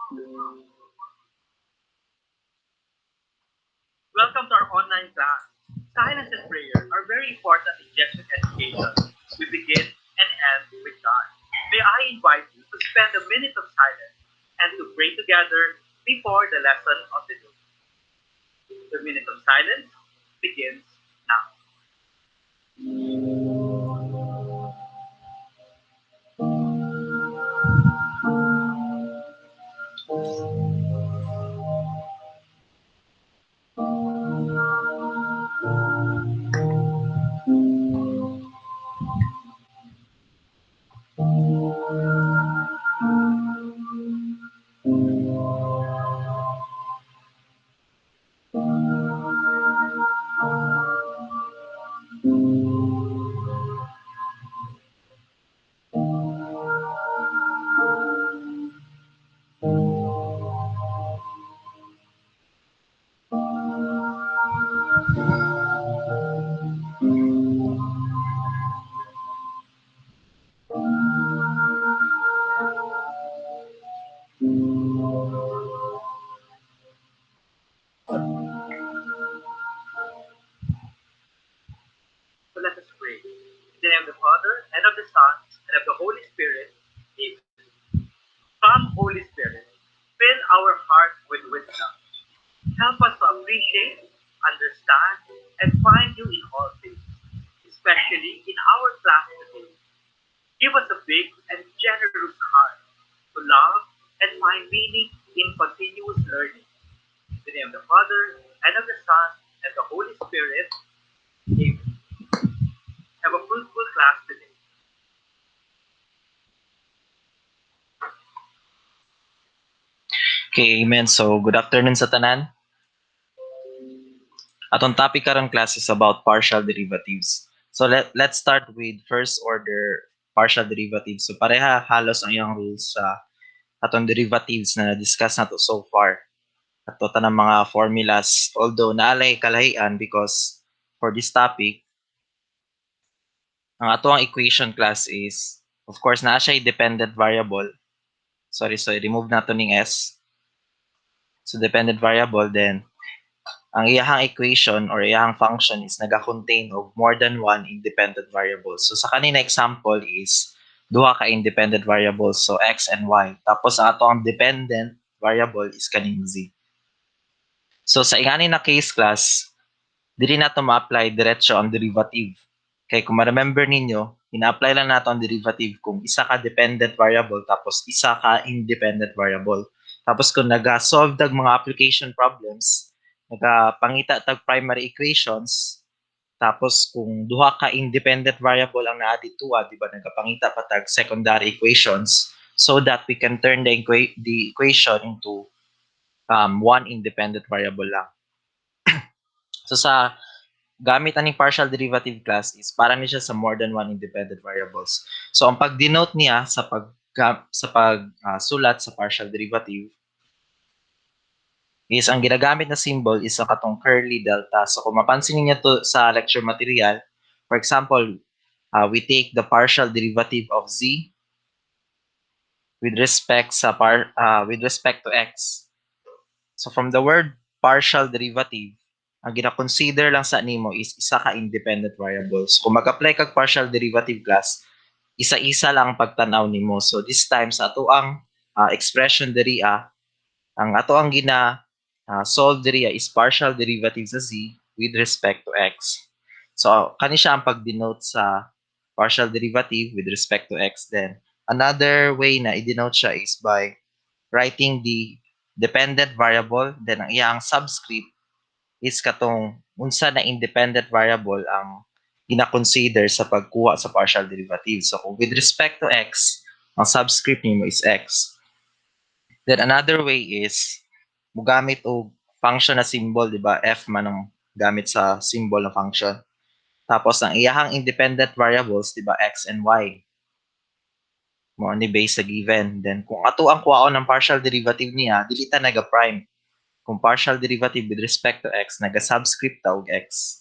Welcome to our online class. Silence and prayer are very important in Jesuit education. We begin and end with God. May I invite you to spend a minute of silence and to pray together before the lesson of the day. The minute of silence begins now. So let us pray. In the name of the Father, and of the Son, and of the Holy Spirit. Amen. Come, Holy Spirit, fill our hearts with wisdom. Help us to appreciate, understand, and find you in all things, especially in our class today. Give us a big and generous heart to love and find meaning in continuous learning. In the name of the Father, and of the Son, and the Holy Spirit. Amen. Have a fruitful class today. Okay, amen. So, good afternoon sa tanan. Atong topic karong class is about partial derivatives. So, let's start with first order partial derivatives. So, pareha halos ang iyang rules sa atong derivatives na na-discuss nato so far. Ato tanang mga formulas, although naalay kalahian because for this topic, ang ato ang equation class is, of course, naa siya dependent variable. Sorry, remove nato ning S. So, dependent variable, then ang iyahang equation or iyahang function is naga-contain of more than one independent variables. So sa kanina example is duha ka independent variables, so x and y. Tapos ang atong dependent variable is kaning z. So sa ingani na case class, dili nato ma-apply diretso ang derivative. Kay kung ma-remember ninyo, ina-apply lang nato ang derivative kung isa ka dependent variable tapos isa ka independent variable. Tapos kung naga-solve dag mga application problems, nagapangita tag primary equations, tapos kung duha ka independent variable ang naa dituwa, di ba nagapangita pa tag secondary equations so that we can turn the equation into one independent variable lang. So sa gamit aning partial derivative class is para ni siya sa more than one independent variables. So ang pag-denote niya sa sulat sa partial derivative is ang ginagamit na symbol is ang katong curly delta. So kung mapansin niyo to sa lecture material, for example, we take the partial derivative of z with respect to x. So from the word partial derivative, ang gina-consider lang sa nimo is isa ka independent variables. Kung mag-apply kag partial derivative class, isa-isa lang ang pagtanaw nimo. So this time sa ato ang expression diri ang ato ang solve diri is partial derivative sa z with respect to x. So kani siya ang pag-denote sa partial derivative with respect to x. Then another way na i-denote siya is by writing the dependent variable, then ang iyang subscript is katong unsa na independent variable ang gina-consider sa pagkuha sa partial derivative. So kung with respect to x, ang subscript nimo is x. Then another way is mugamit og function na symbol, di ba? F man ang gamit sa symbol ng function. Tapos ang iyahang independent variables, di ba? X and y. Mo ni base sa given. Then kung ato ang kuhaon ng partial derivative niya, dili ta naga-prime. Kung partial derivative with respect to x, naga-subscript ta og x.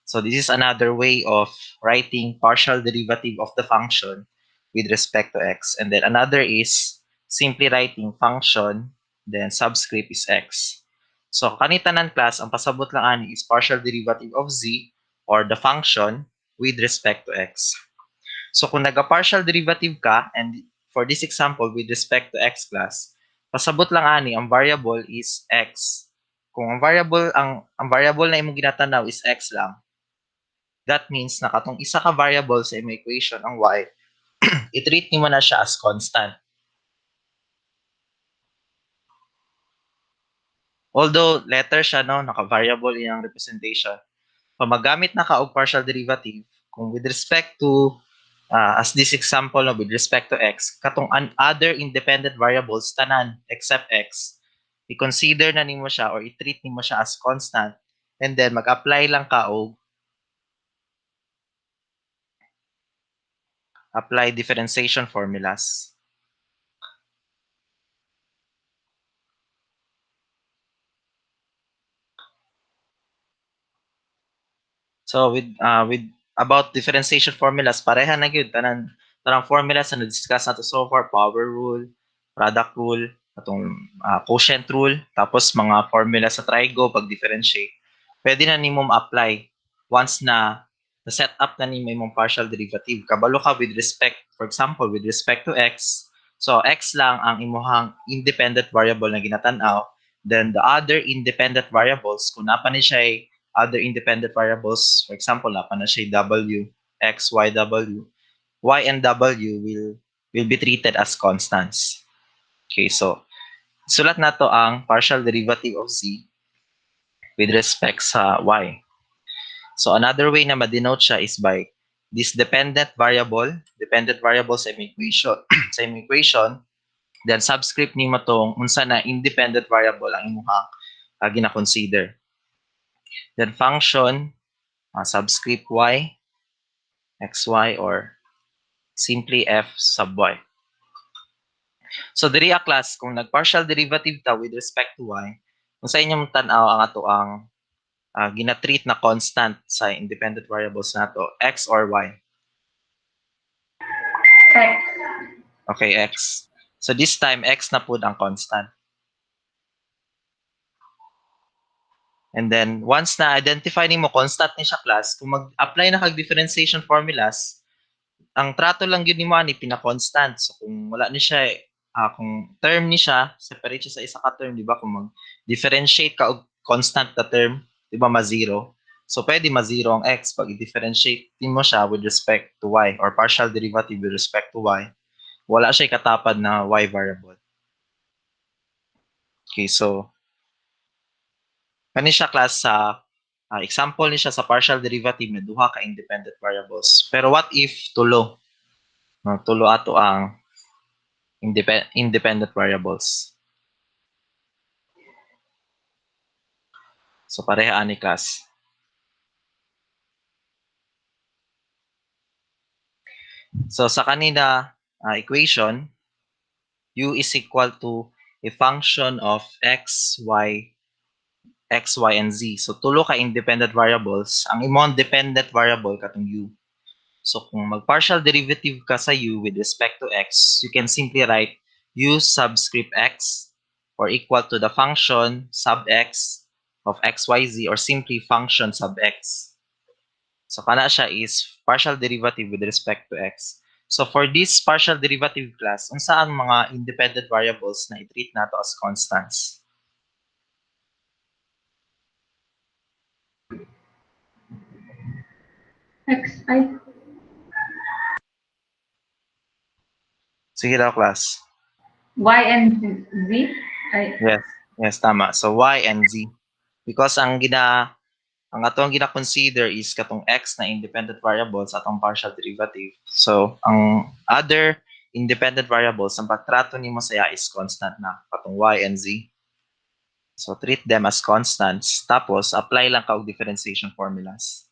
So this is another way of writing partial derivative of the function with respect to x. And then another is simply writing function then subscript is x. So kanitanan class, ang pasabot lang ani is partial derivative of z or the function with respect to x. So kung naga-partial derivative ka, and for this example with respect to x class, pasabot lang ani ang variable is x. Kung ang variable na imong ginatanaw is x lang, that means na katong isa ka variable sa imong equation ang y, i-treat nimo na siya as constant. Although letter siya no, naka-variable iyang representation. Pag magamit na ka og partial derivative, kung with respect to as this example no, with respect to x, katong other independent variables tanan except x, i-consider na nimo siya or i-treat nimo siya as constant, and then mag-apply lang ka og apply differentiation formulas. So with about differentiation formulas, pareha na gyud tanang formulas na discuss nato so far, power rule, product rule, atong quotient rule, tapos mga formula sa trigo pag differentiate. Pwede na nimo ma-apply once na set up na nimo imong partial derivative. Kabalo ka with respect, for example, with respect to x. So x lang ang imuhang independent variable na ginatan-aw. Then the other independent variables, kung napa ni siya other independent variables, for example, napa na siya w, x, y, w, y and w will be treated as constants. Okay, so sulat na to ang partial derivative of z with respect sa y. So another way na ma-denote siya is by this dependent variable sa equation, sa equation, then subscript nimo tong unsa na independent variable ang imuhang gina-consider. Then function subscript y, xy, or simply f sub y. So diri a class, kung nag-partial derivative ta with respect to y, kung sa inyong tan-aw ang ato ang gina-treat na constant sa independent variables nato, x or y? X. Okay, x. So this time, x na pud ang constant. And then, once na-identify nimo constant ni siya class, kung mag-apply na kag differentiation formulas, ang trato lang yun nimo ani pina-constant. So kung wala ni siya, kung term ni siya, separate siya sa isa ka term, di ba? Kung mag-differentiate ka og constant na term, di ba ma-zero? So pwede ma-zero ang x pag i-differentiate mo siya with respect to y or partial derivative with respect to y. Wala siya katapad na y variable. Okay, so kani siya class sa example ni siya sa partial derivative na duha ka independent variables. Pero what if tulo? Tulo ato ang independent variables. So pareha ani class. So sa kanina equation, u is equal to a function of x, y, and z. So tulo ka independent variables. Ang imong dependent variable katong u. So kung mag-partial derivative ka sa u with respect to x, you can simply write u subscript x or equal to the function sub x of x, y, z or simply function sub x. So kana siya is partial derivative with respect to x. So for this partial derivative class, unsa ang mga independent variables na i-treat nato as constants? Xi. Sige daw class. Y and Z. Yes, tama. So y and z. Because ang atong gina-consider is katong x na independent variables atong partial derivative. So ang other independent variables ang pagtrato nimo sa iya is constant na katong y and z. So treat them as constants tapos apply lang ka og differentiation formulas.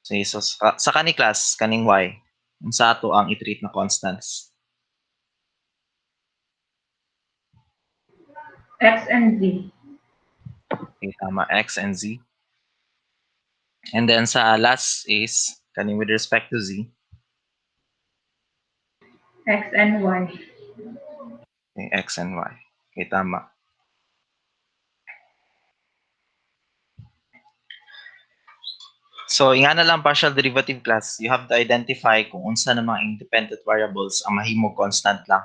So sa kani class kaning y, unsa ato ang i-treat na constants? X and Z. Okay, tama, x and z. And then sa last is kaning with respect to z. X and Y. Okay, x and y. Okay, tama. So, nga na lang partial derivative class, you have to identify kung unsa na mga independent variables ang mahimo constant lang.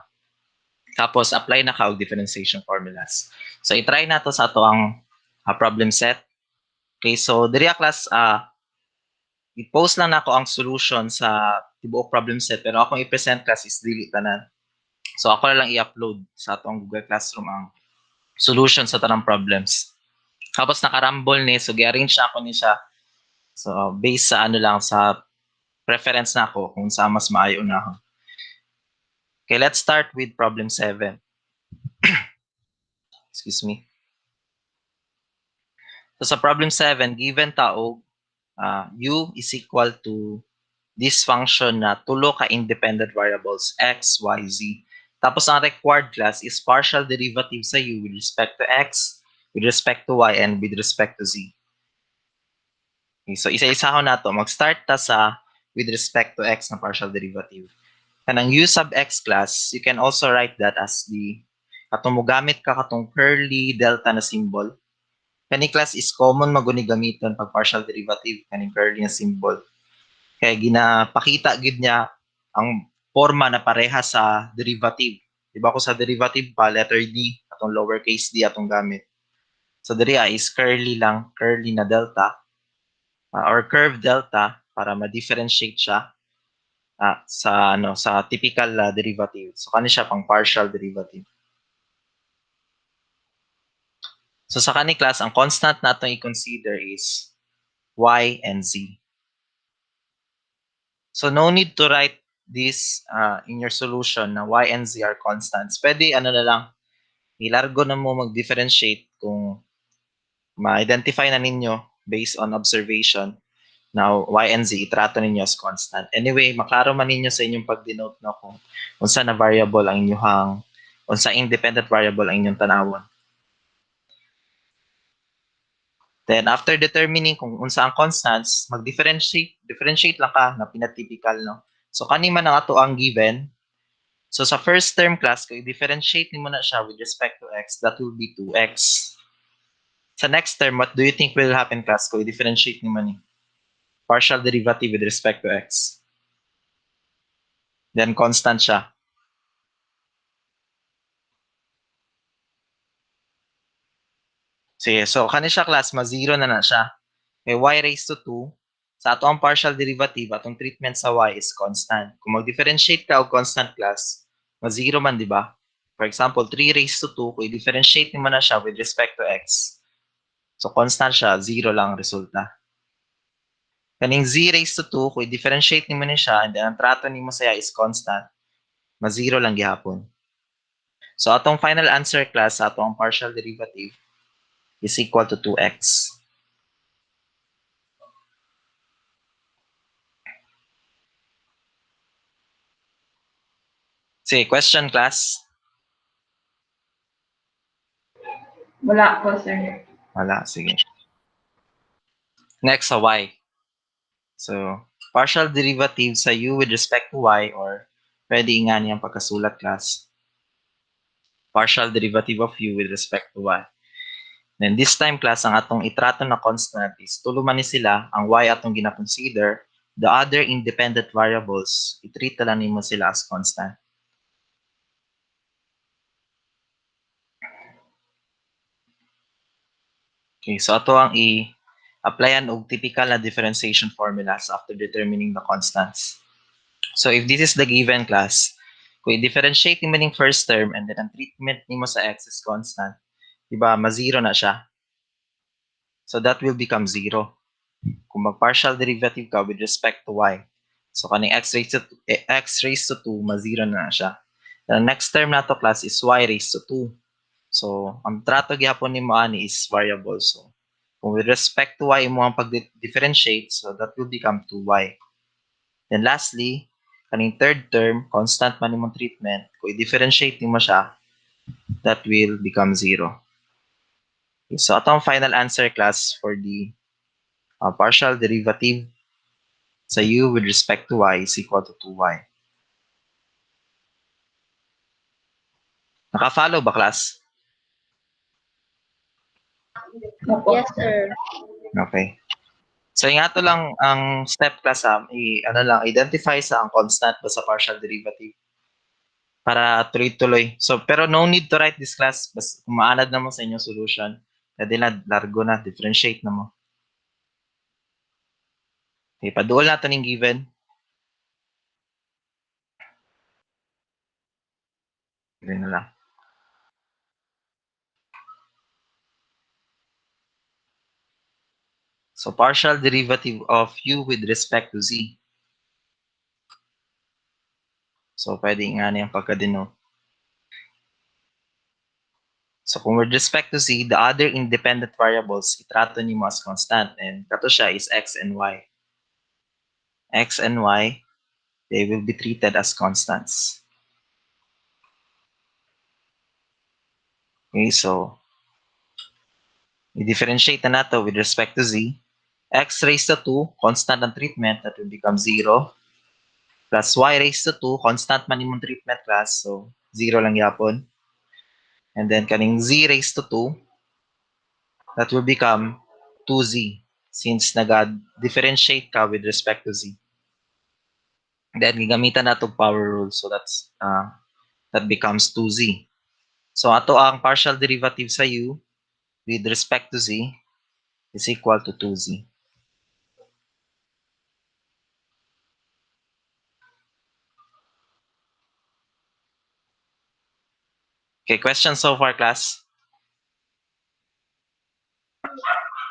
Tapos, apply na ka og differentiation formulas. So, i-try na to sa ato ang problem set. Okay, so, diri class, i-post lang nako ang solution sa tibuok problem set, pero akong i-present class is dili tanan. So, ako na lang i-upload sa atong Google Classroom ang solution sa tanang problems. Tapos, nakarambol ni, so, i-arrange ako ni siya. So, based sa ano lang, sa preference na ako kung saan mas maayo na ako. Okay, let's start with problem 7. Excuse me. So sa problem 7, given taog u is equal to this function na tulo ka independent variables x, y, z. Tapos ang required class is partial derivative sa u with respect to x, with respect to y, and with respect to z. Okay, so isa-isaho na to. Mag-start ta sa with respect to x na partial derivative. Kanang u sub x class, you can also write that as the katong mogamit ka katong curly delta na symbol. Kani class is common maguni gamiton pag partial derivative kaning curly na symbol. Kaya ginapakita gid niya ang forma na pareha sa derivative. Diba ko sa derivative pa letter d atong lowercase d atong gamit. So diri is curly lang, curly na delta or curved delta para ma-differentiate siya sa typical derivative. So kani siya pang partial derivative. So sa kani class, ang constant natin i-consider is y and z. So no need to write this in your solution na y and z are constants. Pwede ano na lang, ilargo na mo mag-differentiate kung ma-identify na ninyo based on observation na y and z itrato ninyo as constant. Anyway, maklaro man ninyo sa inyong pag-denote na kung unsa na variable ang inyong unsa independent variable ang inyong tanawon. Then after determining kung unsa ang constants, differentiate lang ka na pinatypical, no? So kani man ang ato ang given. So sa first term class, kung i-differentiate nimo na siya with respect to x, that will be 2x. Sa next term, what do you think will happen class kung i-differentiate nimo ni? Partial derivative with respect to x. Then constant siya. Sige, so kani siya class, ma-zero na siya. May y raised to 2, sa ato ang partial derivative, atong treatment sa y is constant. Kung mag-differentiate ka og constant class, ma-zero man, di ba? For example, 3 raised to 2, kung i-differentiate mo na siya with respect to x, so constant siya, 0 lang ang resulta. Kaning z raised to 2, kung i-differentiate mo na siya, and then ang trato nimo saya is constant, ma-zero lang gihapon. So atong final answer class sa atong partial derivative is equal to 2x. Sige, question class? Wala po, sir. Wala, sige. Next sa y. So, partial derivative sa u with respect to y or pwede nga niyang pagkasulat class. Partial derivative of u with respect to y. Then this time class, ang atong itrato na constant is tuluman ni sila, ang y atong gina-consider, the other independent variables, i-treat lang nimo sila as constant. Okay, so ato ang i-applyan og typical na differentiation formulas after determining the constants. So if this is the given class, kung i-differentiate nimo ning first term and then ang treatment nimo sa x is constant, diba, ma-zero na siya. So that will become 0. Kung mag-partial derivative ka with respect to y, so kaning x raised to 2, ma-zero na siya. The next term na to class is y raised to 2. So, ang trato gyapon nimo ani is variable. So, kung with respect to y mo ang pag-differentiate, so that will become 2y. Then lastly, kaning third term, constant man imong treatment, kung i-differentiate nimo siya, that will become 0. Okay, so atong final answer class for the partial derivative sa u with respect to y is equal to 2y. Naka-follow ba class? Opo. Yes, sir. Okay. So yung ato lang ang step class ano lang, identify sa ang constant ba sa partial derivative para tuloy-tuloy. So pero no need to write this class bas kung maanad na mo sa inyong solution. Pwede na largo na differentiate na mo. Okay, paduol nato ning given. Ganun na lang. So partial derivative of u with respect to z. So pwede nga na yung pagka-denote. So kung with respect to z, the other independent variables, itrato nimo as constant. And kato siya is x and y. X and y, they will be treated as constants. Okay, so i-differentiate na nato with respect to z. X raised to 2, constant ang treatment, that will become 0. Plus y raised to 2, constant man imong treatment class, so 0 lang yapon. And then kaning z raised to 2, that will become 2z since nag-differentiate ka with respect to z. Then gigamitan na itong power rule, so that becomes 2z. So ato ang partial derivative sa u with respect to z is equal to 2z. Okay, questions so far, class?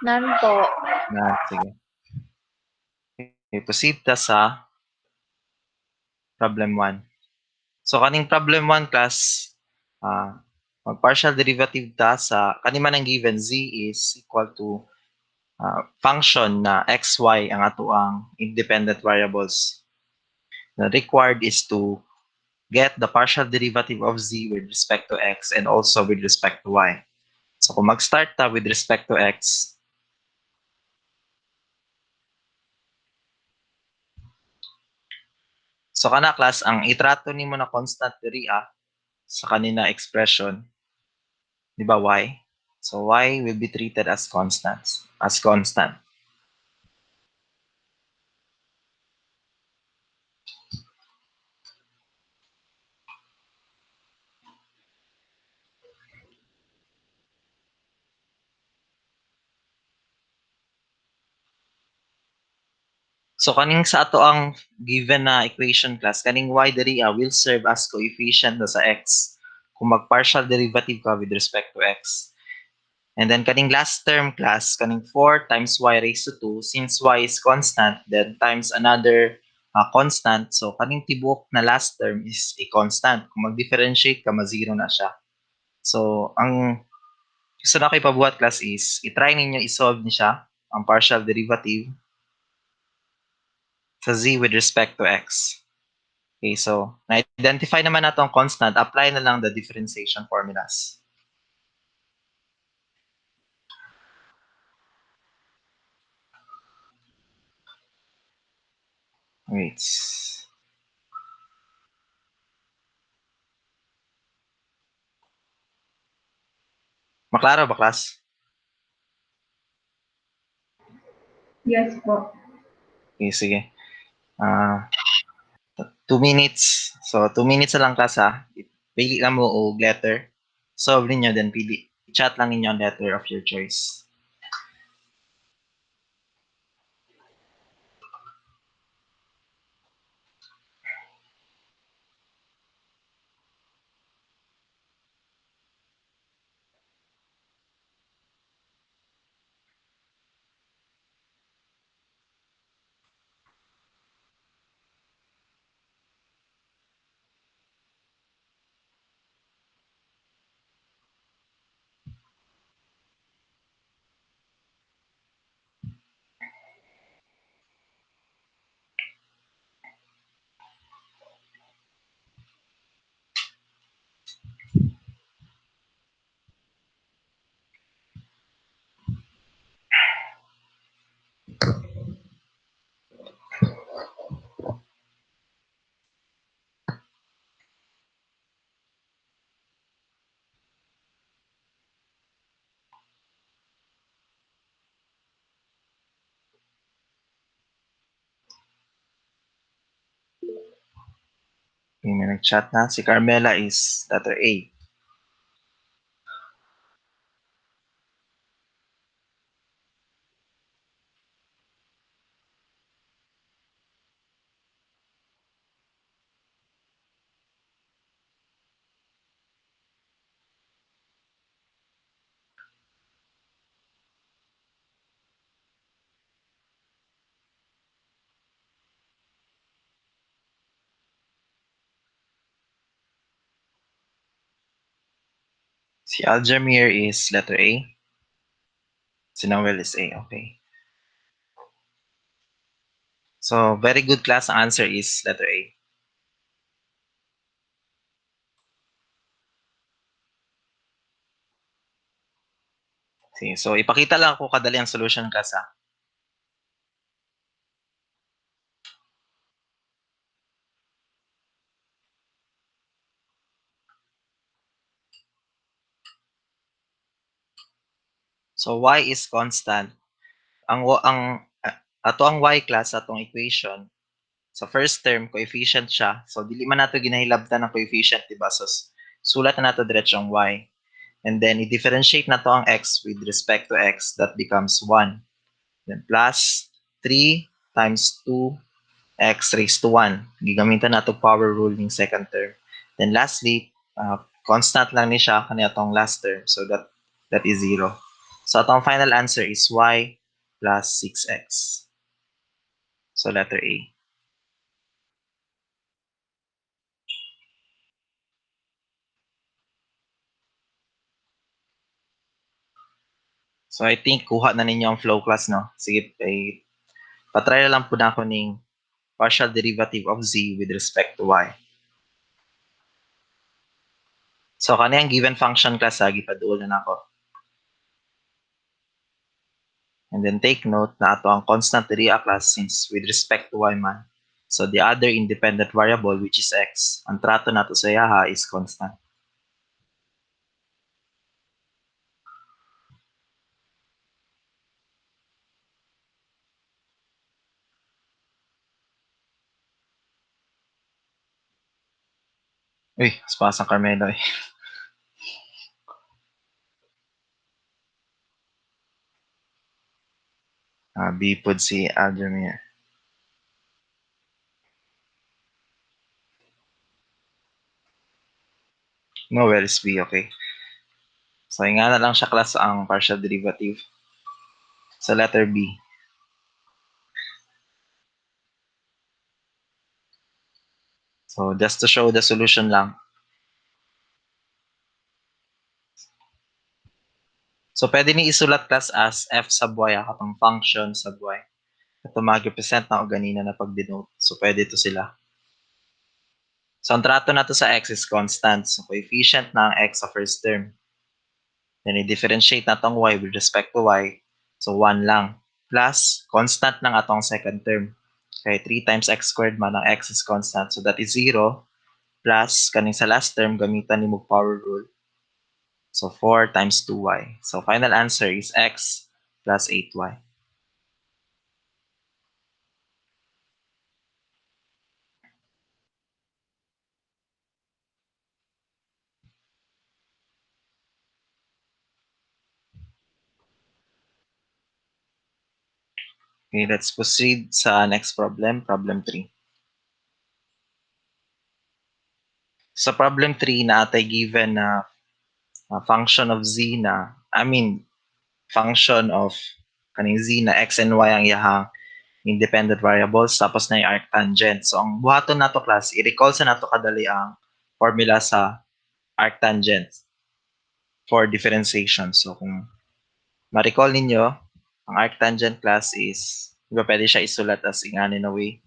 None po. Sige. Okay, proceed ta sa problem 1. So kaning problem 1, class, mag-partial derivative ta sa kanima ng given z is equal to function na xy ang ato ang independent variables. The required is to get the partial derivative of z with respect to x and also with respect to y. So kung mag-start ta with respect to x, so kana class, ang itrato nimo na constant diri sa kanina expression, di ba y? So y will be treated as constant. So kaning sa ato ang given na equation class, kaning y diri will serve as coefficient sa x kung mag-partial derivative ka with respect to x. And then kaning last term class, kaning 4 times y raised to 2, since y is constant, then times another constant. So kaning tibok na last term is a constant. Kung mag-differentiate ka, ma-zero na siya. So ang gusto na kayo pabuhat class is, itry ninyo isolve ni siya, ang partial derivative sa z with respect to x. Okay, so na-identify naman natin ang constant, apply na lang the differentiation formulas. Wait. Maklaro ba, class? Yes po. Okay, sige. 2 minutes. So, 2 minutes na lang class Pili lang mo o letter. Solve ninyo, then pili. Chat lang ninyo ang letter of your choice. Yung may nag-chat na. Si Carmela is letter A. Si Aljamir is letter A. Si Noel is A. Okay. So, very good class. Ang answer is letter A. Sige. So, ipakita lang ako kadali ang solution class ha. So, y is constant. Ato ang y class atong equation. Sa first term, coefficient siya. So, dili man nato ginahilabtan ng coefficient, diba? So, sulat na nato diretso ang y. And then, i-differentiate na to ang x with respect to x. That becomes 1. Then, plus 3 times 2x raised to 1. Gigamitan na to power rule ng second term. Then, lastly, constant lang ni siya kanya tong last term. So, that is 0. So, atong final answer is y plus 6x. So, letter A. So, I think kuha na ninyo ang flow class, no? Sige, patry na lang po na ako ng partial derivative of z with respect to y. So, kaniyang given function class, gipaduol na ako. And then take note na ato ang constant diri class since with respect to y man. So, the other independent variable, which is x, ang trato nato sa yaha is constant. Uy, spas ang Carmelo eh. B pod si Aldemir. No, where is B? Okay. So, nga na lang siya class ang partial derivative. Sa letter B. So, just to show the solution lang. So, pwede ni isulat class as f sub y katong function sub y. Ito mag-represent na o ganina na pag-denote. So, pwede ito sila. So, ang trato na to sa x is constant. So, coefficient na ang x sa first term. Then, i-differentiate na itong y with respect to y. So, 1 lang. Plus, constant ng atong second term. Okay, 3 times x squared man ang x is constant. So, that is 0. Plus, kaning sa last term, gamitan ni mo power rule. So, 4 times 2y. So, final answer is x plus 8y. Okay, let's proceed sa next problem, problem 3. Sa problem 3 na atay given na function of z na, function of kaning z na x and y ang iyahang independent variables tapos na yung arctangent. So, ang buhaton nato class, i-recall sa nato kadali ang formula sa arctangent for differentiation. So, kung ma-recall ninyo, ang arctangent class is, diba pwede siya isulat as ingani na way.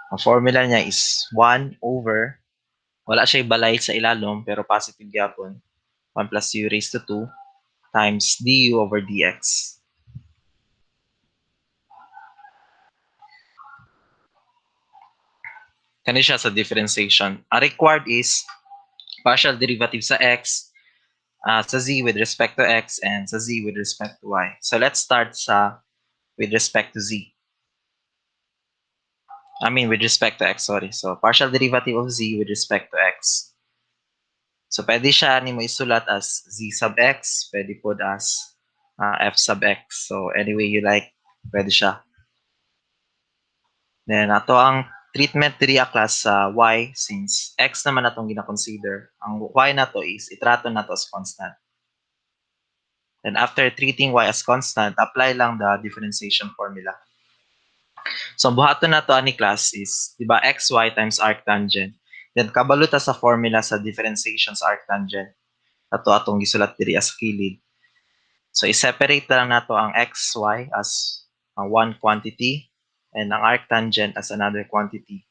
Ang formula niya is 1 over, wala siya ibalay sa ilalom, pero positive gyapon, 1 plus u raised to 2 times du over dx. Kani siya sa differentiation. Ang required is partial derivative sa x, sa z with respect to x, and sa z with respect to y. So let's start sa with respect to z. I mean, with respect to x, sorry. So, partial derivative of z with respect to x. So, pwede siya ni mo isulat as z sub x, pwede po as f sub x. So, any way you like, pwede siya. Then, ato ang treatment diri class sa y, since x naman natong gina-consider, ang y na to is itrato na to as constant. Then, after treating y as constant, apply lang the differentiation formula. So, buhaton na to ani class is, di ba, xy times arctangent. Then, kabalo ta sa formula sa differentiation sa arctangent. Ato atong gisulat diri as kilid. So, i-separate lang nato ang xy as one quantity and ang arctangent as another quantity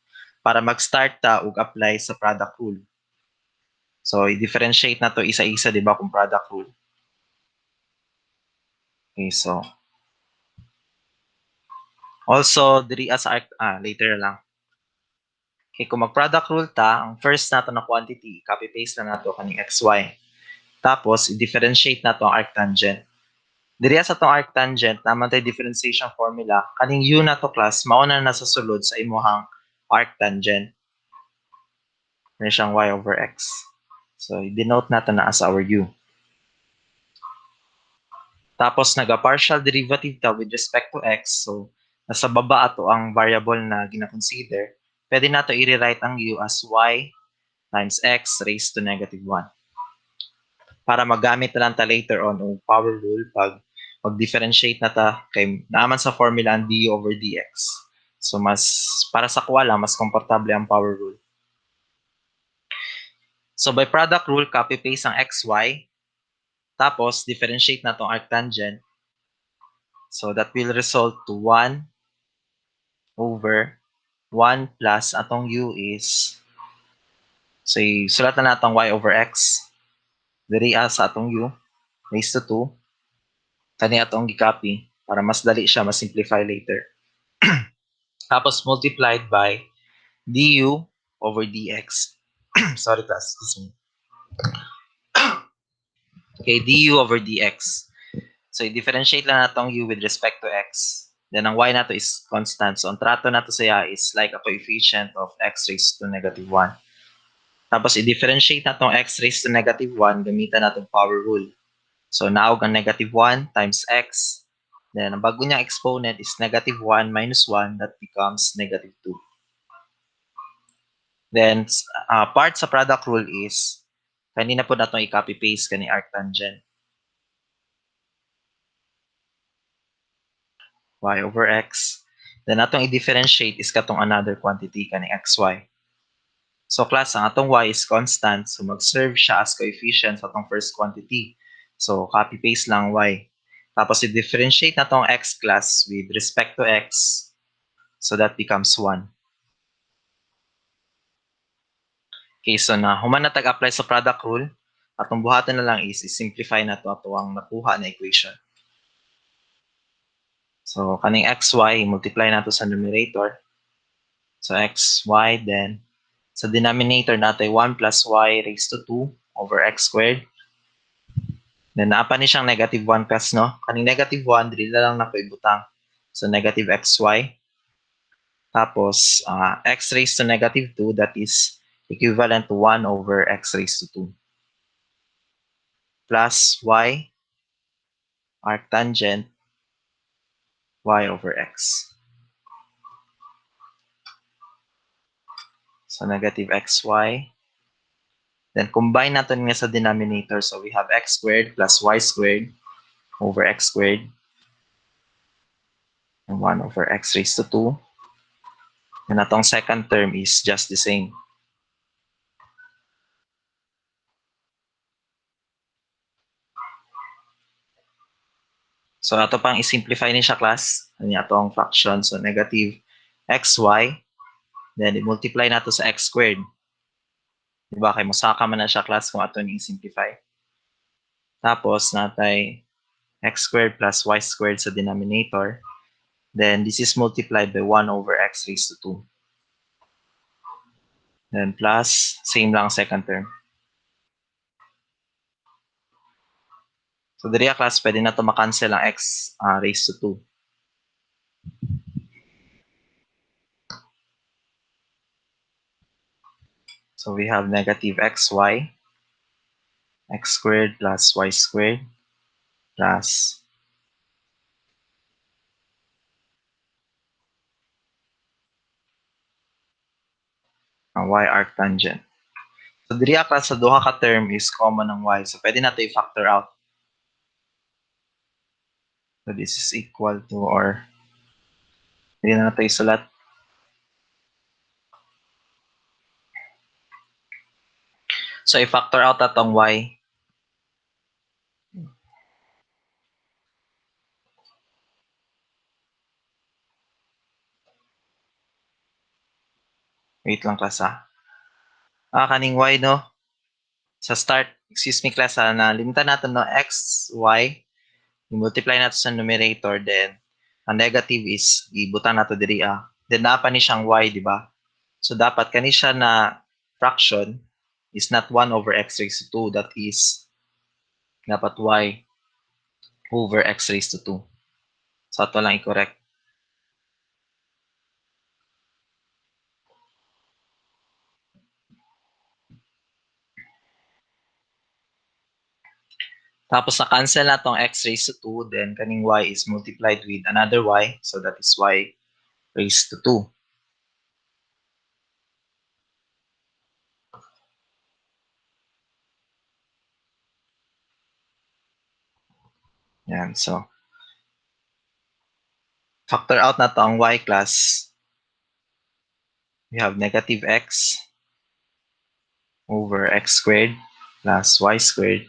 para mag-start ta ug apply sa product rule. So, i-differentiate na to isa-isa, di ba, kung product rule. Okay, so, also, diri as later lang. Okay, kung mag-product rule ta, ang first nato na quantity, copy-paste na nato kaning xy. Tapos, i-differentiate nato ang arctangent. Diri sa tong arctangent, naman tayo differentiation formula, kaning u na to class, mauna na sa sulod sa imuhang arctangent. Meron siyang y over x. So, i-denote nato na as our u. Tapos, naga-partial derivative ta with respect to x. So, nasa baba ato ang variable na gina-consider. Pwede nato i-rewrite ang u as y times x raised to negative 1. Para magamit na lang ta later on ang power rule pag mag-differentiate na ta kay naaman sa formula ang du over dx. So mas para sa kuha lang mas komportable ang power rule. So by product rule, copy paste ang xy tapos differentiate na tong arctangent. So that will result to 1 over 1 plus atong u is so sulat na natong y over x diri sa atong u raised to 2 kani atong gi-copy para mas dali siya mas simplify later. Tapos multiplied by du over dx. Sorry class, excuse me. Okay, du over dx. So i-differentiate lang natong u with respect to x. Then ang y nato is constant. So ang trato nato sa is like a coefficient of x raised to negative 1. Tapos i-differentiate natong x raised to negative 1 gamitan natong power rule. So naog ang negative 1 times x. Then ang bago niyang exponent is negative 1 minus 1 that becomes negative 2. Then part sa product rule is kanina po natong i-copy paste kani arctangent. Y over x. Then atong i-differentiate is katong another quantity kani xy. So class, ang atong y is constant. So mag-serve siya as coefficient sa atong first quantity. So copy paste lang y. Tapos i-differentiate na tong x class with respect to x. So that becomes 1. Okay, so na human na tag-apply sa product rule. Atong buhatan na lang is i-simplify na to ato ang nakuha na equation. So kaning xy, multiply na to sa numerator. So xy, then sa denominator natin 1 plus y raised to 2 over x squared. Then naapa ni siyang negative 1 plus, no? Kaning negative 1, dili na lang na ko ibutang. So negative xy. Tapos x raised to negative 2, that is equivalent to 1 over x raised to 2. Plus y arctangent y over x. So negative xy. Then combine natin nga sa denominator. So we have x squared plus y squared over x squared. And 1 over x raised to 2. And atong second term is just the same. So ato pang i-simplify ni siya class. Ano atong fraction. So negative xy. Then i-multiply nato sa x squared. Diba? Kay musaka man na siya class kung ato ni simplify. Tapos natay x squared plus y squared sa denominator. Then this is multiplied by 1 over x raised to 2. Then plus, same lang second term. So diri class, pwede na ito makancel ang x raised to 2. So we have negative xy, x squared plus y squared plus y arctangent. So diri class sa duha ka term is common ng y. So pwede nato i-factor out. So this is equal to or hindi na nato isulat. So i-factor out atong y. Wait lang class ha. Kaning y no. Sa start, excuse me class ha, na limita natin no x, y. I-multiply natin sa numerator, then ang negative is ibutan nato diri Then napa ni siyang y, di ba? So dapat kani siya na fraction is not 1 over x raised to 2. That is dapat y over x raised to 2. So ato lang i-correct. Tapos na-cancel na tong x raised to 2, then kaning y is multiplied with another y. So that is y raised to 2. Yan, so factor out na to ang y class. We have negative x over x squared plus y squared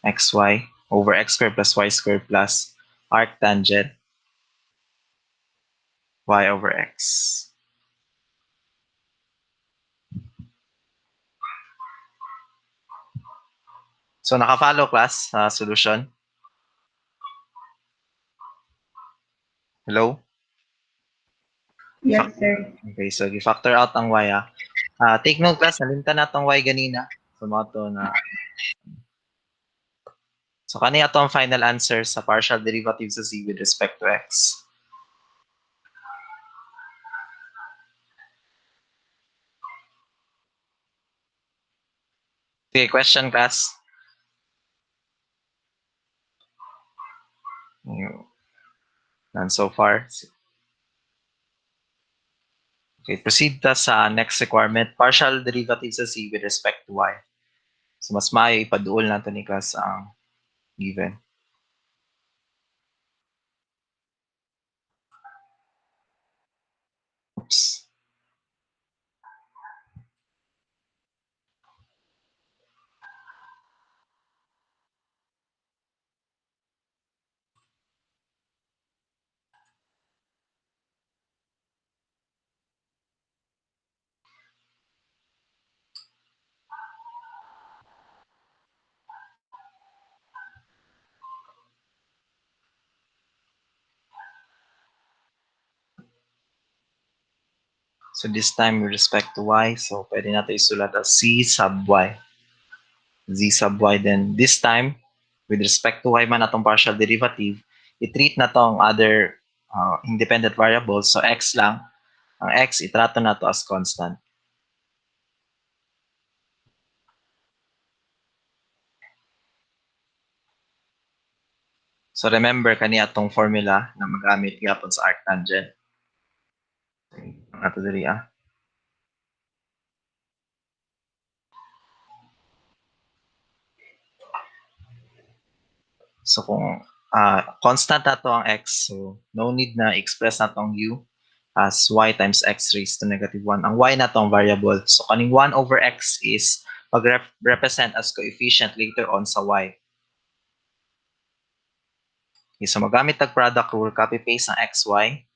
xy over x squared plus y squared plus arctangent y over x. So naka-follow class sa solution? Hello? Yes, sir. Okay, so i-factor out ang y take note class, nalimta na itong y ganina. So mga to na so kani ato ang final answer sa partial derivative sa z with respect to x. Okay, question class. None so far. Okay, proceed ta sa next requirement, partial derivative sa z with respect to y. So mas maayo ipaduol nato ni class ang given. Oops. So this time with respect to y, so pwede natin isulat as c sub y. Z sub y. Then this time, with respect to y man atong partial derivative, i-treat na tong other independent variables. So x lang. Ang x, itrato na to as constant. So remember kani atong formula na magamit gyapon sa arctangent. Ato diri So kung constant na to ang x, so no need na express na tong u as y times x raised to negative 1. Ang y na tong variable. So kaning 1 over x is mag-represent as coefficient later on sa y. Okay, so magamit tag product rule, copy-paste ang xy,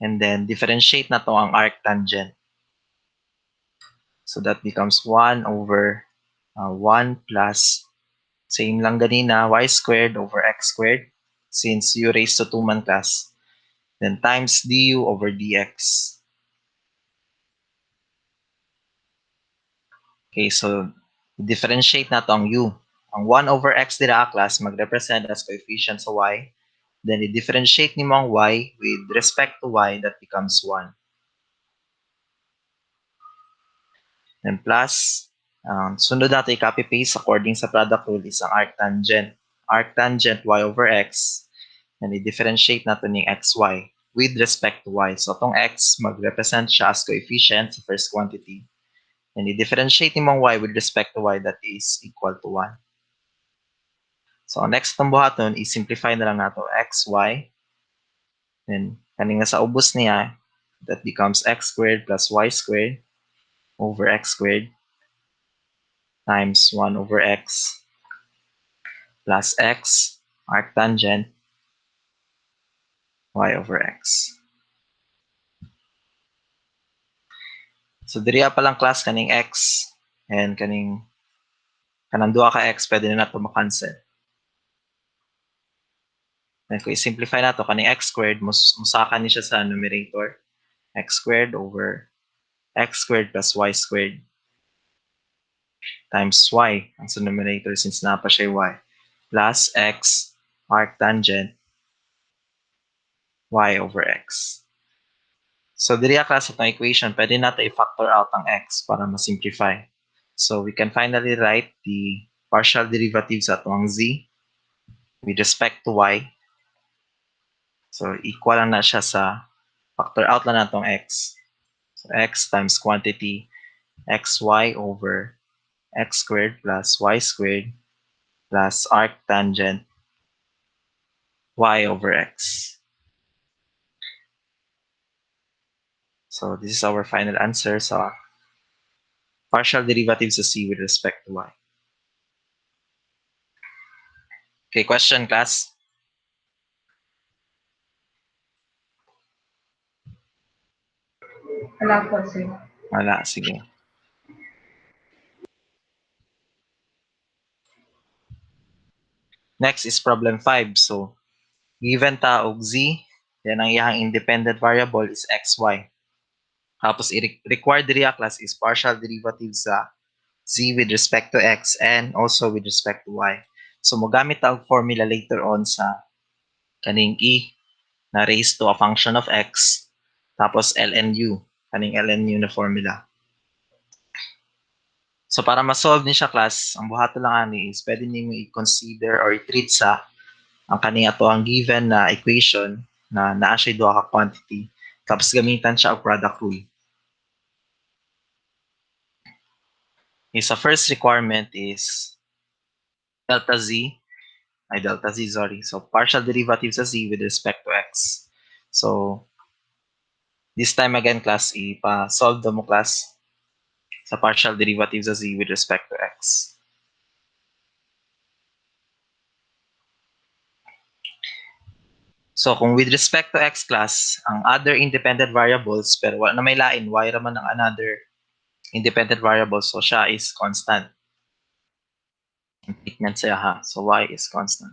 and then differentiate na to ang arctangent. So that becomes 1 over 1 plus, same lang ganina, y squared over x squared, since u raised to 2 man class, then times du over dx. Okay, so differentiate na to ang u. Ang 1 over x dira class mag-represent as coefficient sa y. Then i-differentiate nimo ang y with respect to y, that becomes 1. Then plus, sunod natin i-copy-paste according sa product rule is ang arctangent. Arctangent y over x, and i-differentiate natin yung xy with respect to y. So, itong x, mag-represent siya as coefficient sa first quantity. And i-differentiate mong y with respect to y, that is equal to 1. So, ang next itong buhaton, i-simplify na lang nato xy. Then, kanina sa ubos niya, that becomes x squared plus y squared over x squared times 1 over x plus x arctangent y over x. So, diriya pa lang class kaning x and kanang duha ka x, pwede na nato makancel. Then, kung i-simplify nato kaning x squared, musaka ni siya sa numerator. X squared over x squared plus y squared times y ang sa numerator since napa siya y plus x arctangent y over x. So, diriya class itong equation, pwede natin i-factor out ang x para ma-simplify. So, we can finally write the partial derivatives at ang z with respect to y. So, equal lang na siya sa factor out lang natong x. So, x times quantity xy over x squared plus y squared plus arctangent y over x. So, this is our final answer sa partial derivatives of c with respect to y. Okay, question class? Wala po, sir. Wala, sige. Next is problem 5. So, given taog z, then ang iyang independent variable is xy. Tapos, required diriya class is partial derivative sa z with respect to x and also with respect to y. So, mogamit ang formula later on sa kaning e na raised to a function of x, tapos lnu, kaning lnu na formula. So, para ma-solve ni siya class, ang buhato lang ani is pwede niyo i-consider or i-treat sa ang kaning ato ang given na equation na naa siya duha ka quantity tapos gamitan siya og product rule. Okay, so first requirement is delta z, sorry. So partial derivative sa z with respect to x. So this time again class, ipa-solve mo class sa partial derivative sa z with respect to x. So kung with respect to x class, ang other independent variables, pero wala na may lain, y raman ang another independent variable, so siya is constant. Treatment siya ha. So y is constant.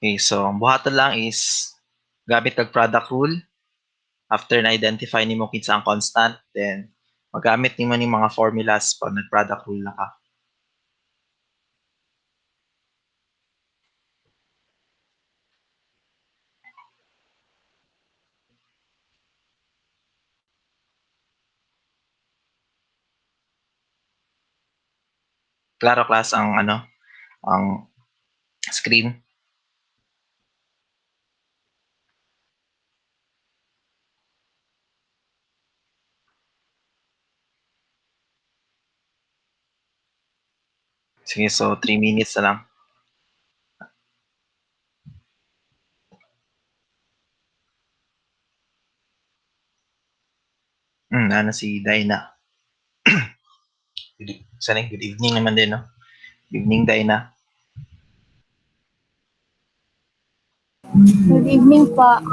Okay, so ang buhaton lang is gamit kag product rule. After na-identify nimo kinsa ang constant, then magamit nimo ning mga formulas pag nag-product rule na ka. Klaro class ang ang screen. Sige, so 3 minutes na lang. Ano si Dina. Good evening naman din, no? Good evening, Dina. Good evening po.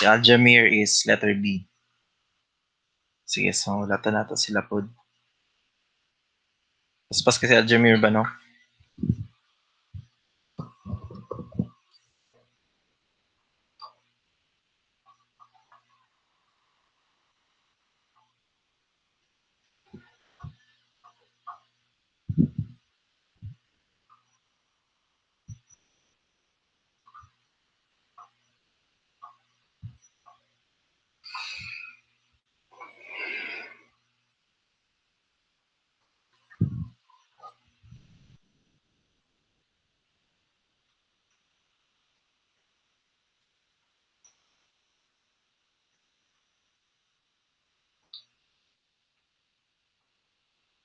Si Aljamir is letter B. Sige, so wala nato sila po. Paspas kasi Aljamir ba, no?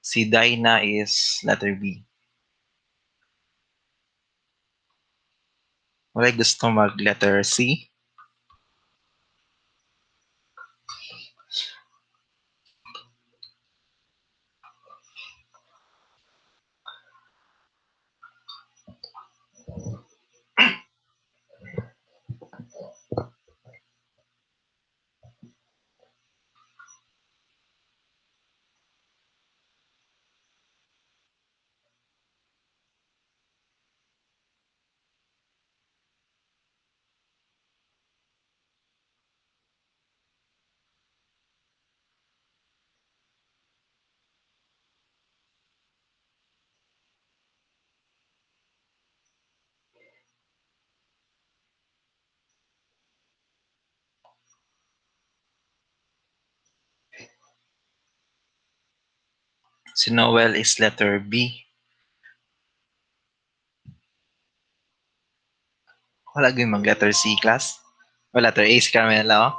Si Daina is letter B. Wala gusto mag letter C. Si Noel is letter B. Wala gyud mag letter C class. O letter A si Carmela, oh.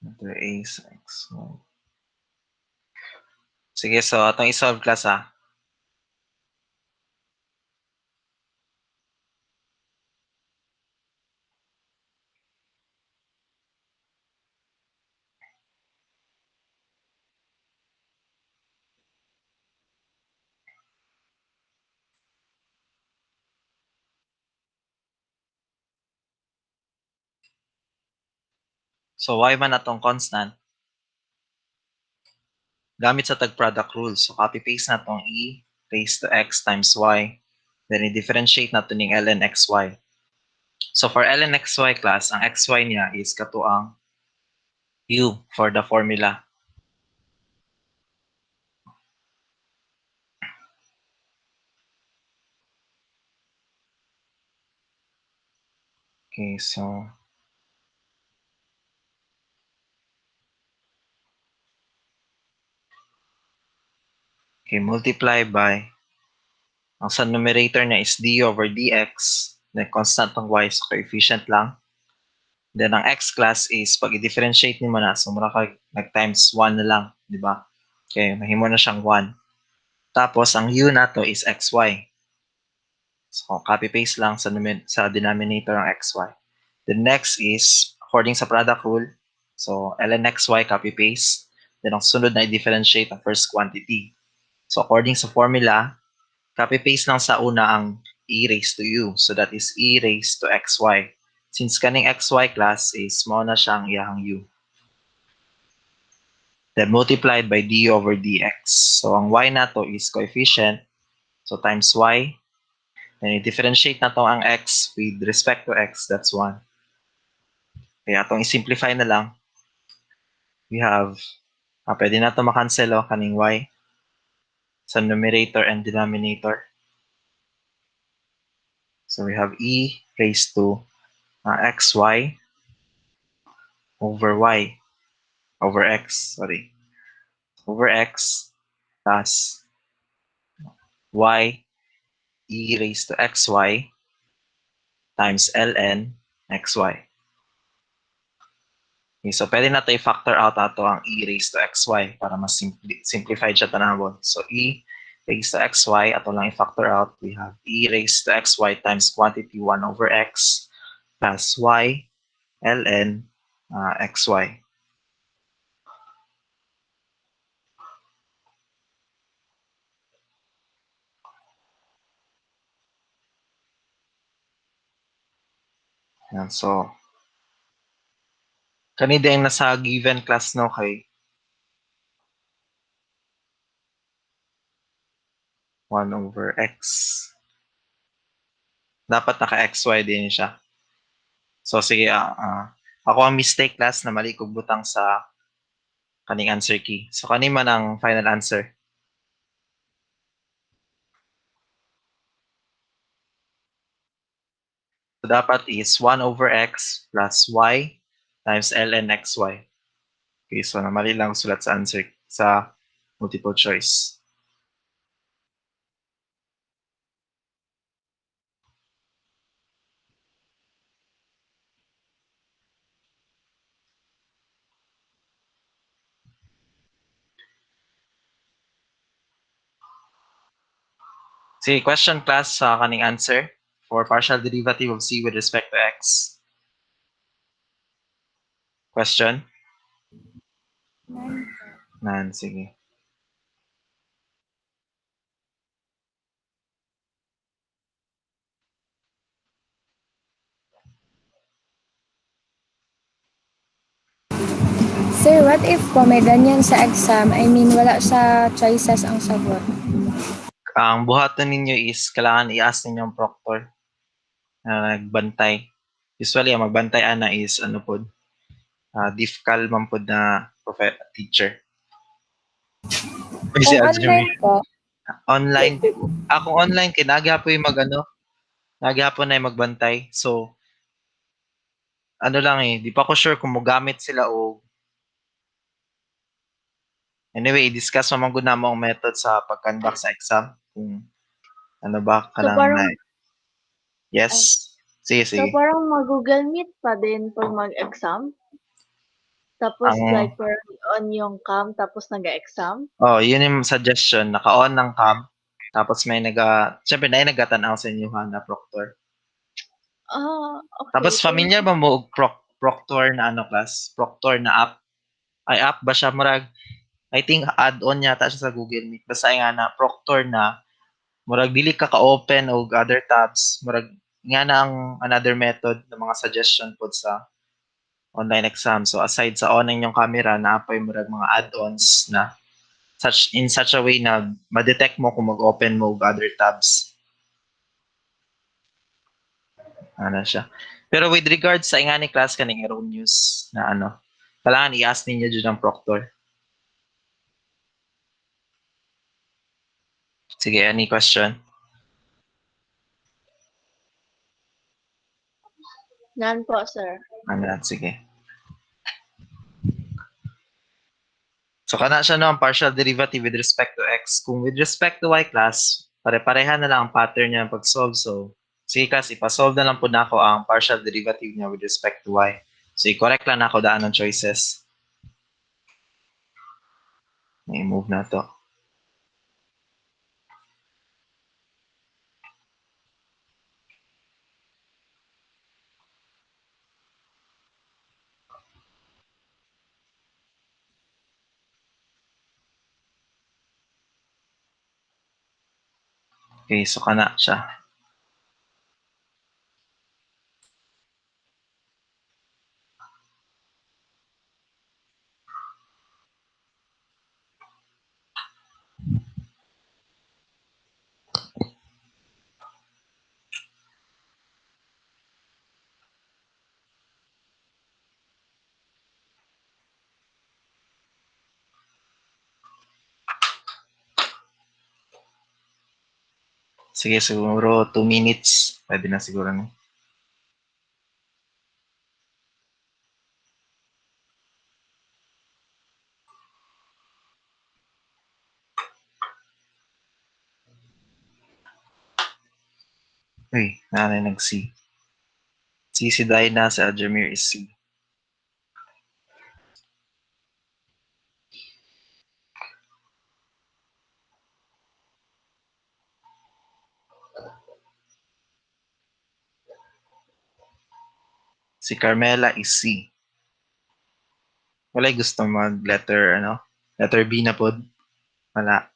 Letter A sa X. Sige, so atong i-solve class, ha. So y man atong constant. Gamit sa tag-product rule. So copy-paste na tong e raised to x times y. Then i-differentiate na to ning ln xy. So for ln xy class, ang xy niya is katuang u for the formula. Okay, so multiply by, ang sa numerator niya is d over dx, then constant ng y, so coefficient lang. Then ang x class is pag i-differentiate nimo na, so mura kag nag-times 1 na lang, di ba? Okay, mahimo na siyang 1. Tapos ang u na to is xy. So copy-paste lang sa denominator ng xy. The next is, according sa product rule, so ln xy copy-paste. Then ang sunod na i-differentiate ang first quantity. So according sa formula, copy-paste lang sa una ang e raised to u. So that is e raised to xy. Since kaning xy class is mo na siyang iyahang u. Then multiplied by d over dx. So ang y na to is coefficient. So times y. Then i-differentiate na to ang x with respect to x. That's 1. Kaya itong i-simplify na lang. We have, pwede na ito makancel, kaning y sa numerator and denominator. So we have e raised to xy over y, over x, over x plus y e raised to xy times ln xy. Okay, so pwede na ito i-factor out ato ang e raised to xy para mas simplified siya tanawon. So e raised to xy, ato lang i-factor out. We have e raised to xy times quantity 1 over x plus y ln xy. Yan, so, kanina yung nasa given class no kay 1 over x. Dapat naka-xy din siya. So, sige, ako ang mistake class na mali kong butang sa kaning answer key. So, kanin man ang final answer. So, dapat is 1 over x plus y times ln xy. Okay, so namali lang sulat sa answer sa multiple choice. Sige, question class sa kaning answer for partial derivative of c with respect to x. Question? Nan, sige. Sir, what if po may ganyan sa exam? I mean, wala sa choices ang sagot. Ang buhaton ninyo is kailangan i-ask ninyo ang proctor na nagbantay. Usually, ang magbantay ana is ano po, difficult man po na teacher. Kung online po, Online. Kung online, kinagihapon yung naghihapon na yung magbantay. So, ano lang di pa ko sure kung magamit sila o anyway, i-discuss mo gud na mo ang method sa pag-conduct sa exam. Kung ano ba kanang parang- yes. Sige, So sige. parang mag-Google Meet pa din pag mag-exam? Tapos Ang- parang on yung cam tapos nag-exam? Oh, yun yung suggestion. Naka-on ng cam. Tapos may syempre na nagatan-aw sa inyo na proctor. Okay. Tapos familiar ba mo og proctor na class? Proctor na app? Ay, app ba siya? Murag, I think add-on yata siya sa Google Meet. Basta nga na proctor na murag dili ka ka-open og other tabs. Murag nga na ang another method ng mga suggestion po sa online exam. So aside sa on yung camera, naapay murag mga add-ons na in such a way na ma-detect mo kung mag-open mo og other tabs. Ano siya. Pero with regards sa ingani class kaning erroneous na kailangan i-ask ninyo dyan ang proctor. Sige, any question? None po, sir. Sige. So, kana siya ang partial derivative with respect to x. Kung with respect to y class, pare-pareha na lang ang pattern niya pag-solve. So, sige class, ipasolve na lang po na ako ang partial derivative niya with respect to y. So, i-correct lang na ako daan ng choices. I-move na to. Okay, so kana siya. Sige, siguro 2 minutes. Pwede na siguro na. Uy, nanay nag-C. Si Dinah, si Aljamir is C. Si Carmela is C. Wala'y gusto mag-letter, letter B na pod. Wala.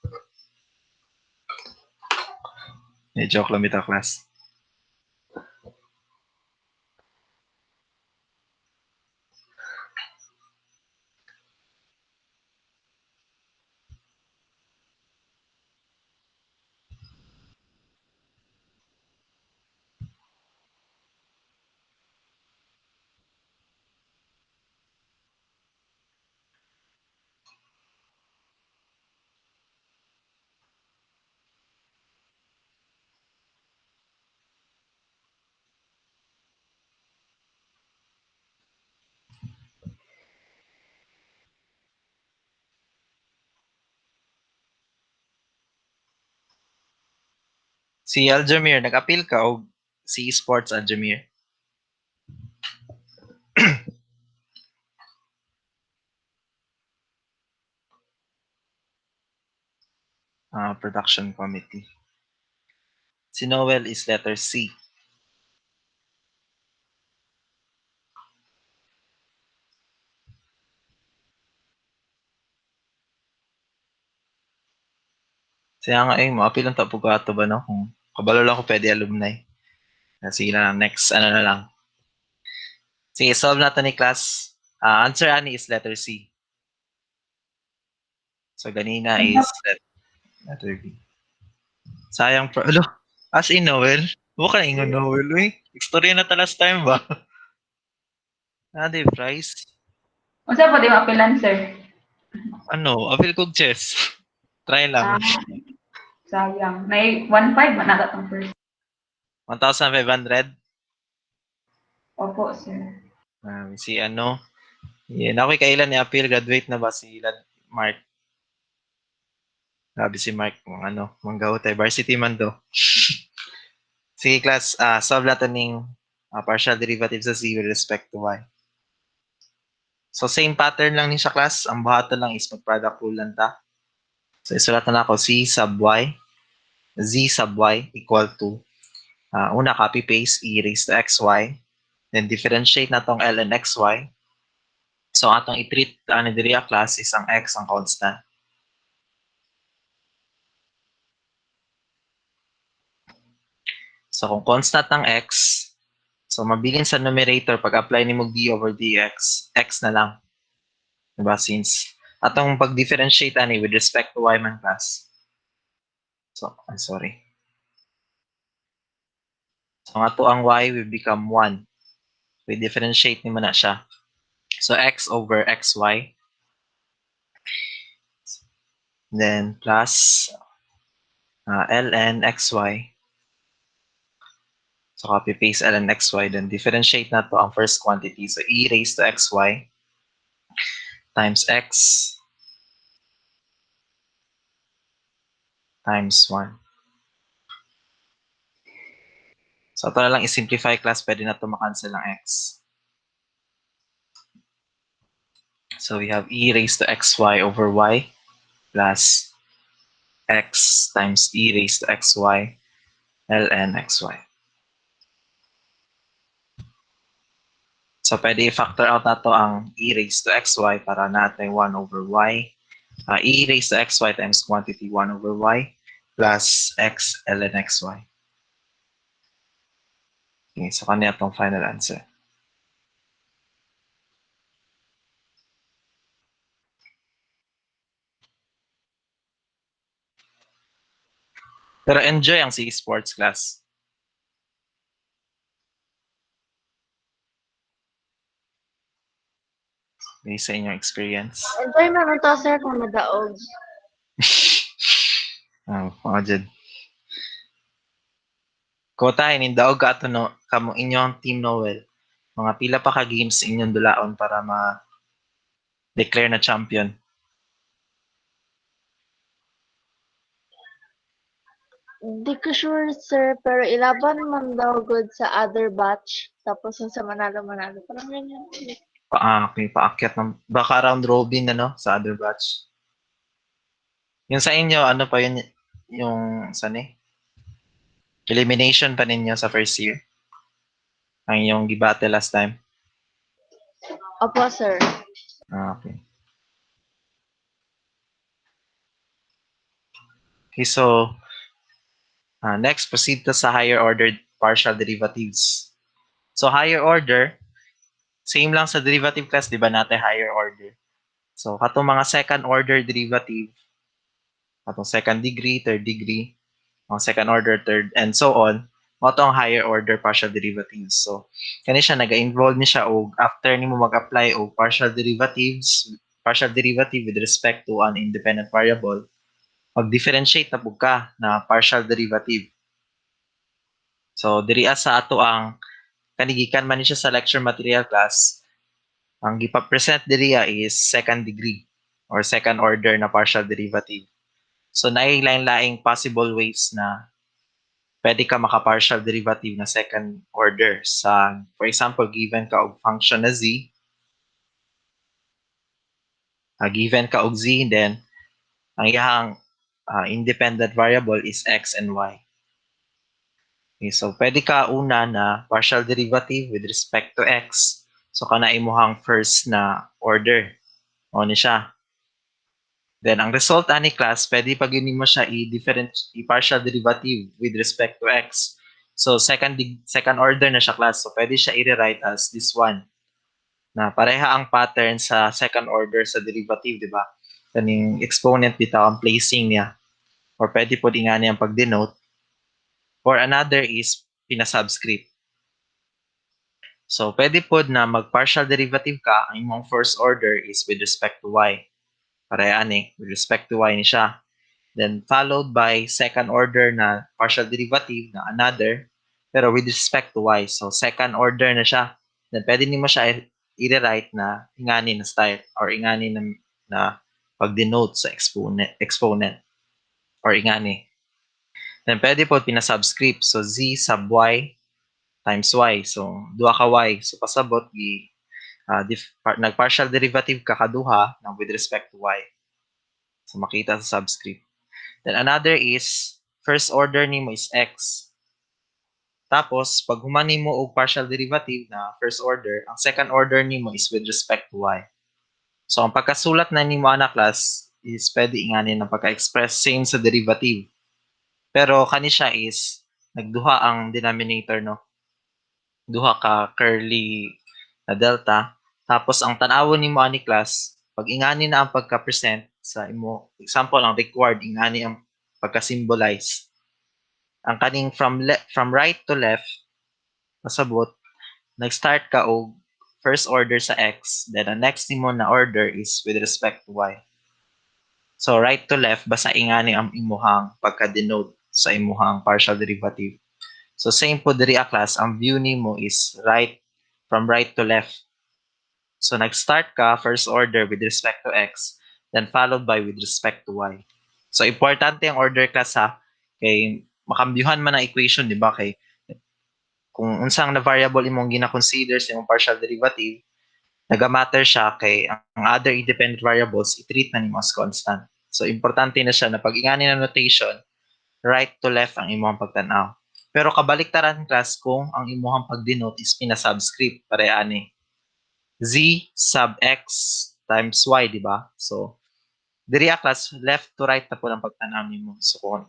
Joke lang bitaw class. Si Aljamir, nag-appeal ka o si Sports Aljamir? Production committee. Si Noel is letter C. Siya nga mo appeal ang tapo ka ba no? Kung kabalo lang ko pwede alumni. Sige na lang, next, ano na lang. Sige, solve natin ni class. Answer ani is letter C. So, ganina is letter B. Sayang, alo, as in Noel? Huwag ka na ingon Noel, eh. Istorya na ta last time ba? Di price. Unsa po di mapilan, sir? Ano, appeal kog chess. Try lang. Sayang. May 1.5 man nata tong first. 1,500. Opo, sir. Si ano, yan, ako'y kailan ni appeal, graduate na ba si Mark? Grabe si Mark, ano, manggaw tayo, varsity man do. Sige class, solve natin ng partial derivative sa z with respect to y. So same pattern lang ni siya class, ang buhaton lang is mag-product rule lang ta. So isulat na ako c sub y, z sub y equal to, una copy paste e raised to xy, then differentiate na tong ln xy. So atong i-treat ni diri class is ang x ang constant. So kung constant ang x, so mabilin sa numerator pag apply ni mo d over dx, x na lang. Diba? Since atong pag-differentiate ani with respect to y man class. So, I'm sorry. So nga to ang y will become 1. We differentiate ni mo na siya. So x over xy. Then plus ln xy. So copy paste ln xy. Then differentiate na to ang first quantity. So e raised to xy times x times 1. So ito na lang i-simplify class. Pwede na ito makancel ang x. So we have e raised to xy over y plus x times e raised to xy ln xy. So pwede i-factor out na to ang e raised to xy para natin 1 over y. E raised to xy times quantity 1 over y plus x ln xy. Okay, so kanya itong final answer. Pero enjoy ang CE Sports class. Based sa inyong experience. Enjoy mo to, sir, kung nadaog. Mga dyan. Kotahin, indaog ka ito no, kamo inyong team Noel. Mga pila pa ka games inyong dulaon para ma-declare na champion. Di ko sure, sir, pero ilaban man daw good sa other batch. Tapos yung sa manalo-manalo. Parang ganyan. Okay, paakyat ng baka round robin na no sa other batch. Yung sa inyo, ano pa yun yung saan eh? Elimination pa ninyo sa first year? Ang yung gibattle last time? Opo, sir. Okay. Okay, so next, proceed to sa higher order partial derivatives. So higher order, same lang sa derivative class, di ba natin higher order? So katong mga second order derivative, katong second degree, third degree, ang second order, third, and so on, mo ang higher order partial derivatives. So kani siya naga-involve ni siya og after nimo mag-apply og partial derivative with respect to an independent variable, mag-differentiate na pud ka na partial derivative. So diri sa ato ang kanigikan man ni siya sa lecture material class, ang gipa-present diri is second degree or second order na partial derivative. So naay lain-laing possible ways na pwede ka maka-partial derivative na second order sa, for example, given ka og function na z, given ka og z, then ang iyang independent variable is x and y. Okay, so pwede ka una na partial derivative with respect to x. So kana imuhang first na order. O ni siya. Then ang result ani class, pwede pag mo siya i-partial derivative with respect to x. So second order na siya class. So pwede siya i-rewrite as this one. Na pareha ang pattern sa second order sa derivative, di ba? Kaning exponent bitaw ang placing niya. Or pwede po nga niyang pag-denote. Or another is pinasubscript. So, pwede po na mag-partial derivative ka, ang imong first order is with respect to y. Pareha ani, with respect to y ni siya. Then, followed by second order na partial derivative na another, pero with respect to y. So, second order na siya. Then, pwede mo siya i-rewrite na ingani na style or ingani na pag-denote sa exponent or ingani. Then, pwede po pinasubscript. So, z sub y times y. So, duha ka y. So, pasabot, nag-partial derivative ka kaduha with respect to y. So, makita sa subscript. Then, another is, first order nimo is x. Tapos, pag humani mo og partial derivative na first order, ang second order nimo is with respect to y. So, ang pagkasulat na nimo ana class is pwede inganin na pagka-express same sa derivative. Pero kani siya is nagduha ang denominator, no? Duha ka curly na delta. Tapos ang tanawon nimo ani class, pag ingani na ang pagka-present sa imo, example ang required ingani ang pagka-symbolize. Ang kaning from right to left, pasabot, nag-start ka og first order sa x, then ang next nimo na order is with respect to y. So right to left, basta ingani ang imuhang pagka-denote sa imuhang partial derivative. So same po diri class, ang view nimo is from right to left. So nag-start ka first order with respect to x, then followed by with respect to y. So importante ang order class ha, kay makambyuhan man ang equation, di ba? Kay kung unsang na variable imong gina-consider sa imong partial derivative, naga-matter siya kay ang other independent variables i-treat na nimo as constant. So importante na siya na pag ingani na notation, right to left ang imong pagtan-aw. Pero kabaliktaran class kung ang imong pag-denote is pinasubscript, pareha ani z sub x times y, di ba? So diri class left to right na po ang pagtan-aw nimo. So kung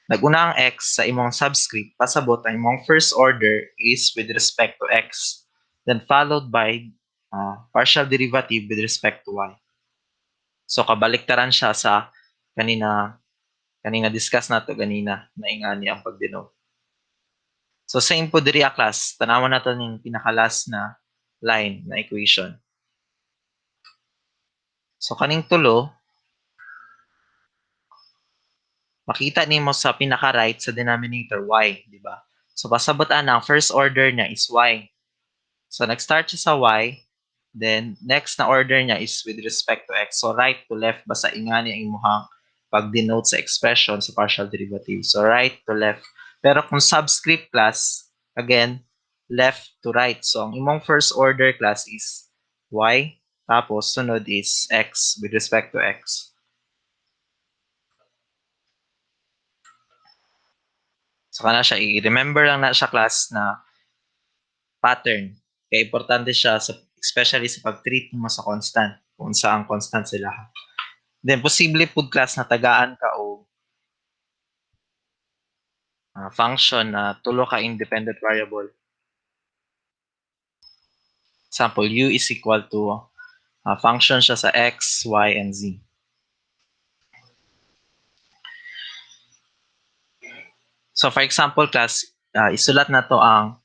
nag-una ang x sa imong subscript, pasabot ang imong first order is with respect to x, then followed by partial derivative with respect to y. So kabaliktaran siya sa kanina discuss nato ganina na ingani ang pag-denote. So same po diri class, tanawan nato ning pinaka-last na line na equation. So kaning tulo, makita nimo sa pinaka-right sa denominator y, di ba? So pasabot ang first order niya is y. So nag-start siya sa y, then next na order niya is with respect to x. So right to left, basta ingani ang imuhang pag-denote sa expression sa partial derivative. So right to left. Pero kung subscript class, again, left to right. So ang imong first order class is y, tapos sunod is x with respect to x. So kana siya, i-remember lang na siya class na pattern. Kaya importante siya, especially sa pag-treat mo sa constant, kung saan constant sila. Then, posible po class na tagaan ka o function na tulo ka independent variable. Example, u is equal to function siya sa x, y, and z. So, for example, class, isulat na to ang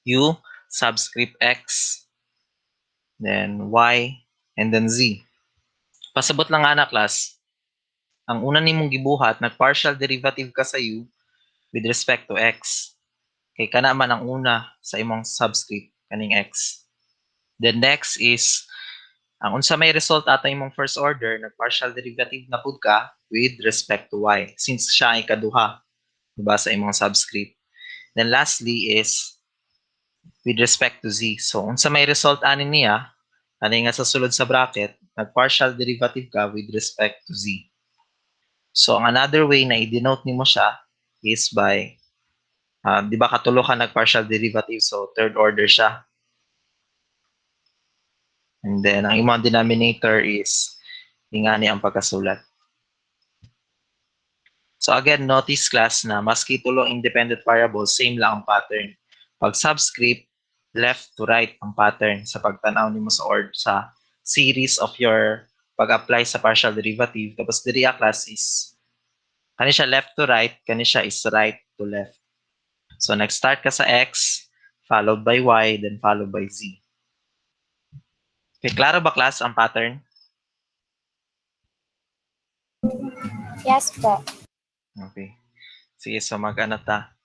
u subscript x, then y, and then z. Pasabot lang nga na, class, ang una nimong gibuhat, nag-partial derivative ka sa u with respect to x. Kay kana man ang una sa imong subscript, kaning x. The next is, ang unsa may result ato imong first order, nag-partial derivative na pud ka with respect to y. Since siya ay kaduha. diba, sa imong subscript. Then lastly is with respect to z. So unsa may result ani niya, ani nga sa sulod sa bracket, nag-partial derivative ka with respect to z. So ang another way na i-denote nimo siya is by di ba katulo ka nag-partial derivative, so third order siya. And then ang imong denominator is ingani ang pagkasulat. So again, notice class na maski tulong independent variables, same lang ang pattern. Pag subscript, left to right ang pattern sa pagtanaw nimo sa series of your pag-apply sa partial derivative. Tapos diri class is kani siya left to right, kani siya is right to left. So nag-start ka sa x, followed by y, then followed by z. Okay, klaro ba class ang pattern? Yes po. Okay. Sige, so mag-ano ta?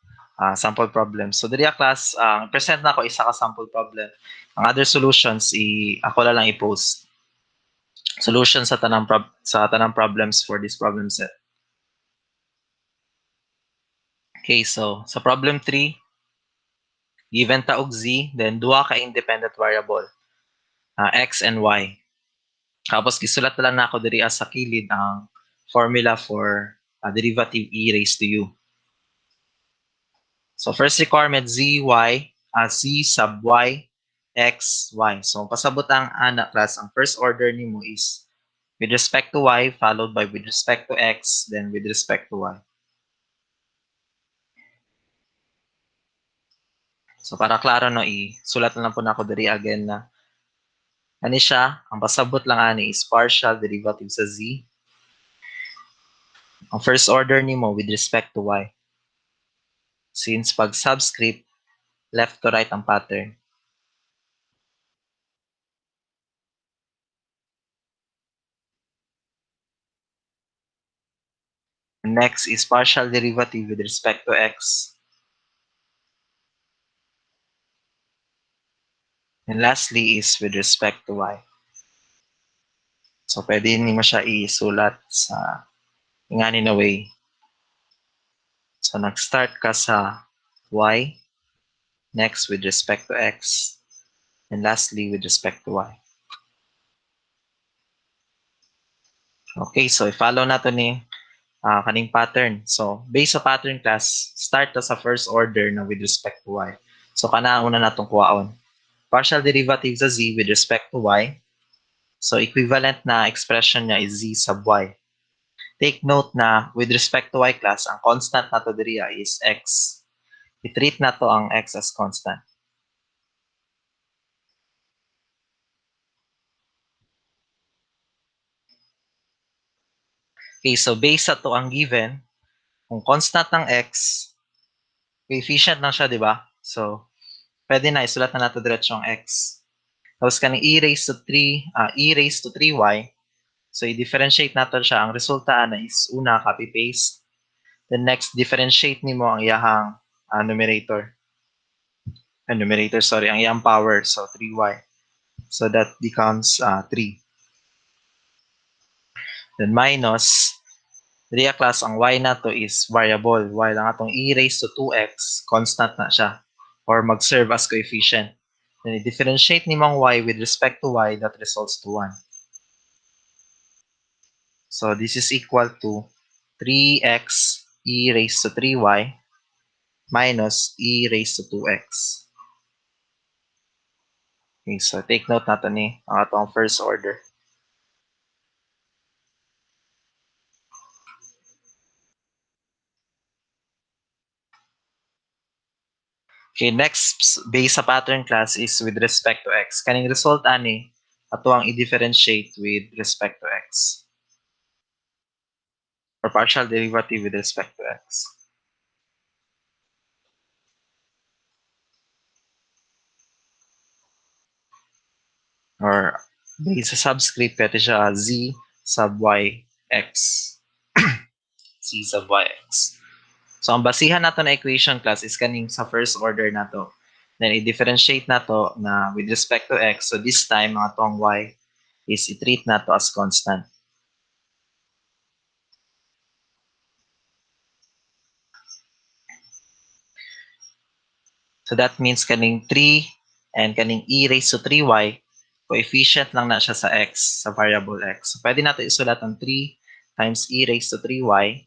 Sample problem. So diri class, present na ako isa ka sample problem. Ang other solutions ako na lang i-post. Solutions sa tanang problems for this problem set. Okay, so sa problem 3, given ta og z, then duha ka independent variable, x and y. Tapos gisulat na lang nako diri sa kilid ang formula for derivative e raised to u. So first requirement, z sub y, x, y. So pasabot ang ana class, ang first order nimo is with respect to y, followed by with respect to x, then with respect to y. So para klaro no, isulat na lang po na ako diri again na ani siya, ang pasabot lang ani is partial derivative sa z. Ang first order nimo with respect to y. Since pag subscript, left to right ang pattern. Next is partial derivative with respect to x. And lastly is with respect to y. So pwede nimo siya isulat sa ingani na way. So nag-start ka sa y, next with respect to x, and lastly with respect to y. Okay, so i-follow nato ni kaning pattern. So based sa pattern class, start ta sa first order na with respect to y. So kana una natong kuhaon. Partial derivative sa z with respect to y. So equivalent na expression niya is z sub y. Take note na with respect to y class, ang constant nato diri is x. I-treat nato ang x as constant. Okay, so based sa to ang given, kung constant ng x, coefficient lang siya, di ba? So, pwede na, isulat na nato diretso ang x. Tapos kaning e raised to 3y. So, i-differentiate nato siya. Ang resulta na is una, copy-paste. Then next, differentiate nimo ang iyahang numerator. Ang iyang power. So, 3y. So, that becomes 3. Then minus, diri class ang y na to is variable, while ang atong e raised to 2x, constant na siya, or mag-serve as coefficient. Then i-differentiate ni mong y with respect to y, that results to 1. So this is equal to 3x e raised to 3y minus e raised to 2x. Okay, so take note nato ni ang atong first order. Okay, next based sa pattern class is with respect to x. Kaning result ani ato ang i-differentiate with respect to x. Or partial derivative with respect to x. Or based sa subscript, pwede siya z sub y x. Z sub y x. So ang basihan nato na equation class is kaning sa first order nato. Then i-differentiate nato na with respect to x. So this time ang atong y is i-treat nato as constant. So that means kaning 3 and kaning e raised to 3y, coefficient lang na siya sa x, sa variable x. So pwede natin isulat ang 3 times e raised to 3y.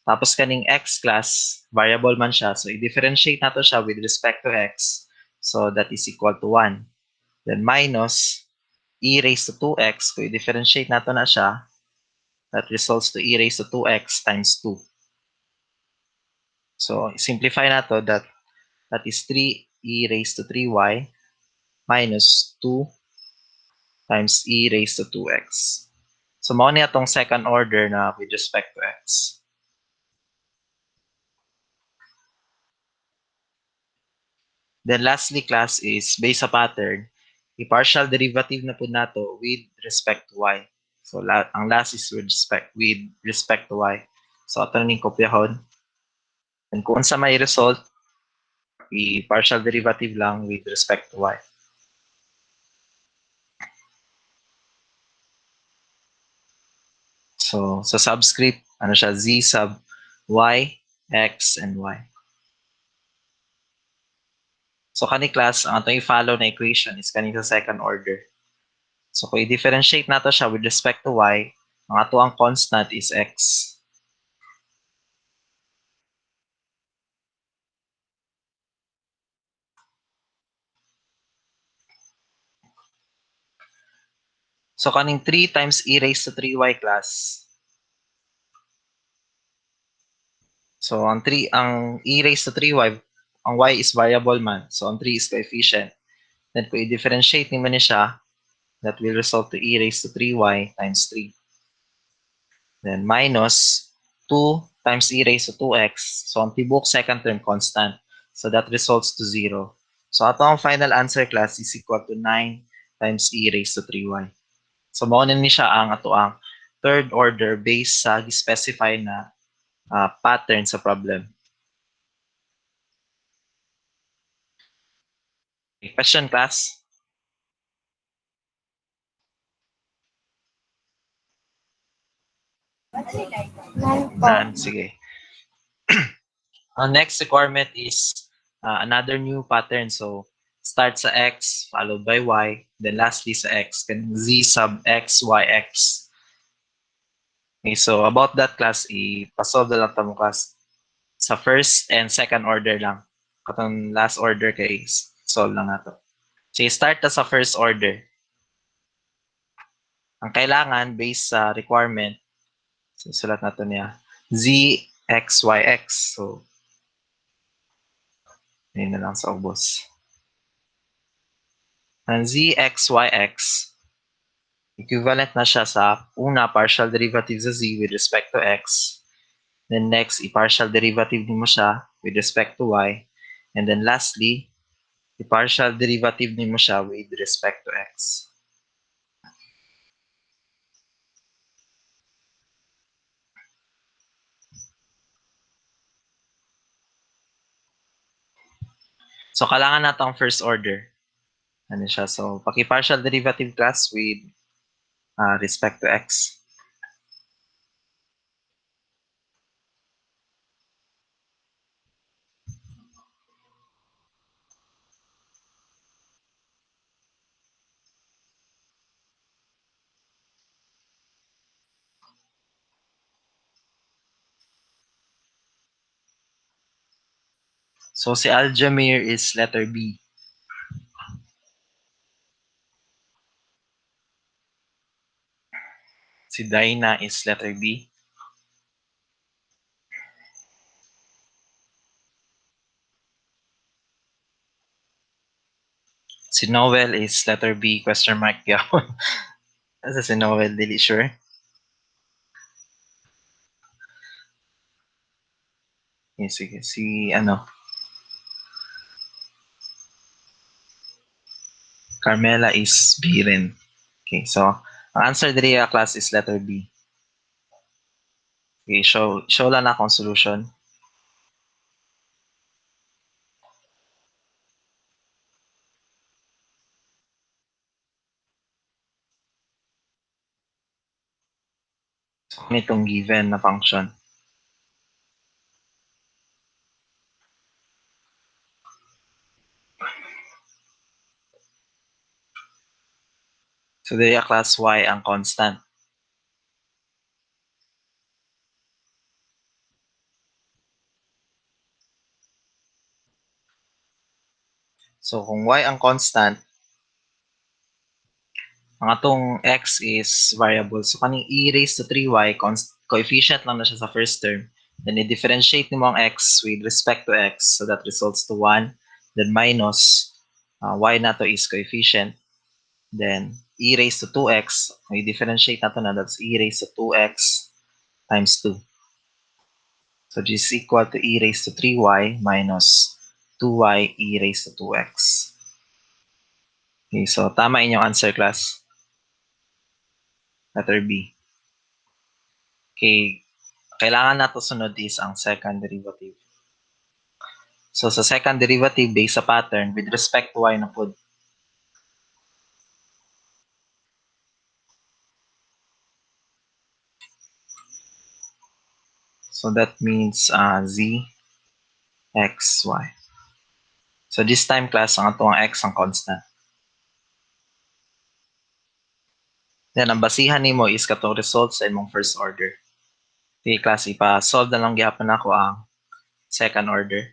Tapos kaning x class, variable man siya. So i-differentiate nato siya with respect to x. So that is equal to 1. Then minus e raised to 2x, kung i-differentiate nato na siya, that results to e raised to 2x times 2. So simplify nato that is 3e raised to 3y minus 2 times e raised to 2x. So mao ni atong second order na with respect to x. Then lastly class is based sa pattern, i-partial derivative na po nato with respect to y. So ang last is with respect to y. So ato na ning kopyahon. And kung sa may result, i-partial derivative lang with respect to y. So sa subscript, ano siya, z sub y, x, and y. So kani class, ang atong i-follow na equation is kani sa second order. So kung i-differentiate nato siya with respect to y, ang ato ang constant is x. So kaning 3 times e raised to 3y class. So ang e raised to 3y, ang y is variable man. So ang 3 is coefficient. Then kung i-differentiate naman ni siya, that will result to e raised to 3y times 3. Then minus 2 times e raised to 2x. So ang tibok second term constant. So that results to 0. So ato ang final answer class is equal to 9 times e raised to 3y. So mao ni siya ang ato ang third order based sa specify na pattern sa problem. Okay, question class? None po. None. Sige. Ang next requirement is another new pattern. So start sa x followed by y, then lastly sa x, then z sub x, y, x. Okay, so about that class, ipasolve na lang tamo class sa first and second order lang. Katong last order kay solve lang nato. So start na sa first order. Ang kailangan based sa requirement, so sulat nato niya z x, y, x. So yun na lang sa ubos. Ang z x, y, x, equivalent na siya sa una, partial derivative sa z with respect to x. Then next, i-partial derivative mo siya with respect to y. And then lastly, i-partial derivative mo siya with respect to x. So, kailangan natin ang first order. Ano siya? So, paki-partial derivative class with respect to x. So, si Aljamir is letter B. Si Daina is letter B. Si Noel is letter B, question mark yun. Kasi si Noel, dili sure. Okay, sige. Si Carmela is B rin. Okay, so ang answer diri class is letter B. Okay, show lang na akong solution. So, nitong given na function. So, dili class y ang constant. So, kung y ang constant, ang atong x is variable. So, kaning e raised to 3y, coefficient lang na siya sa first term. Then, i-differentiate mo ang x with respect to x. So, that results to 1. Then, minus y na to is coefficient. Then, e raised to 2x, i-differentiate na to na, that's e raised to 2x times 2. So, this is equal to e raised to 3y minus 2y e raised to 2x. Okay, so tama inyong answer, class. Letter B. Okay, kailangan nato sunod is ang second derivative. So, sa second derivative, based sa pattern, with respect to y na po. So, that means z, x, y. So, this time, class, ang atong x ang constant. Then, ang basihan nimo is katong result sa imong first order. Okay, class, ipa-solve na lang gyapon ako ang second order.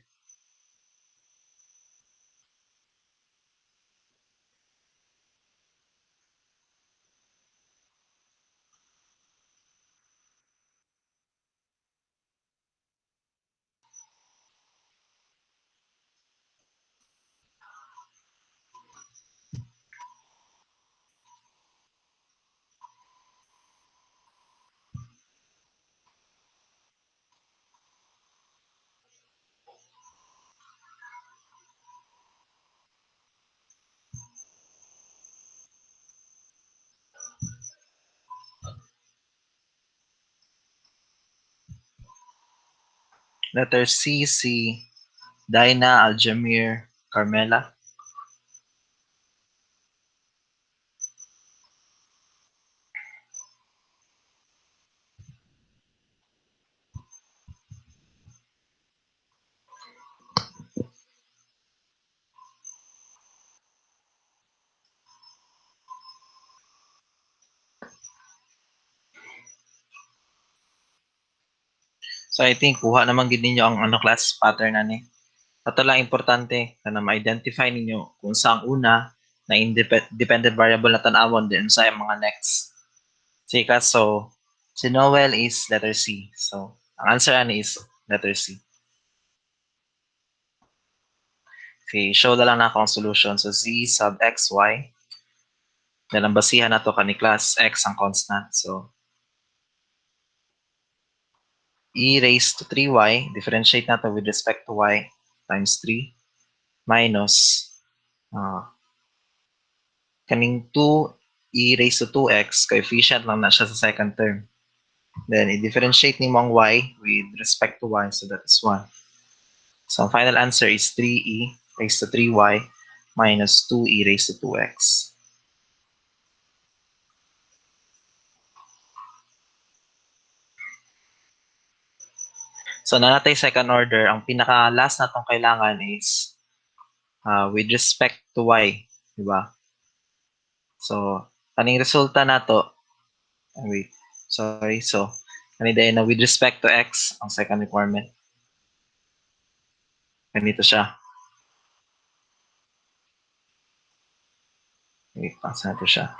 Letter C, si Dina, Aljamir, Carmela. So, I think kuha naman gid ninyo ang class pattern ani. Ato lang importante na ma-identify ninyo kung saang una na dependent variable na tan-awon din sa mga next. Sige, class, so si Noel is letter C. So, ang answer ani is letter C. Okay, show na lang na ako ang solution. So, z sub xy. Then, ang basihan na to ka ni class x ang constant. So, e raised to 3y, differentiate na to with respect to y times 3 minus kaning 2 e raised to 2x, coefficient lang na siya sa second term. Then, i-differentiate nimo ang y with respect to y, so that is 1. So, ang final answer is 3e raised to 3y minus 2e raised to 2x. So, nanatay second order, ang pinaka-last na itong kailangan is with respect to y. Diba? So, kaning resulta na to, wait, sorry. So, kanina na with respect to x, ang second requirement. Ganito siya. Wait, pasa na to siya.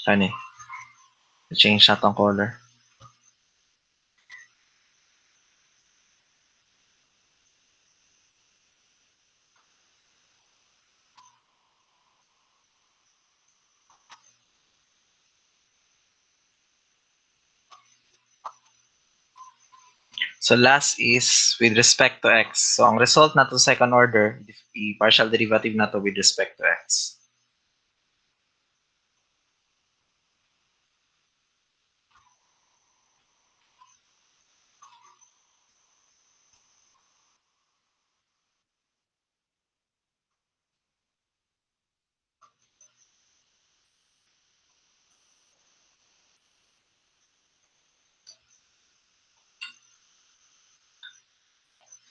Kani. Change na tong color. So last is with respect to x. So ang result na to second order, partial derivative na to with respect to x.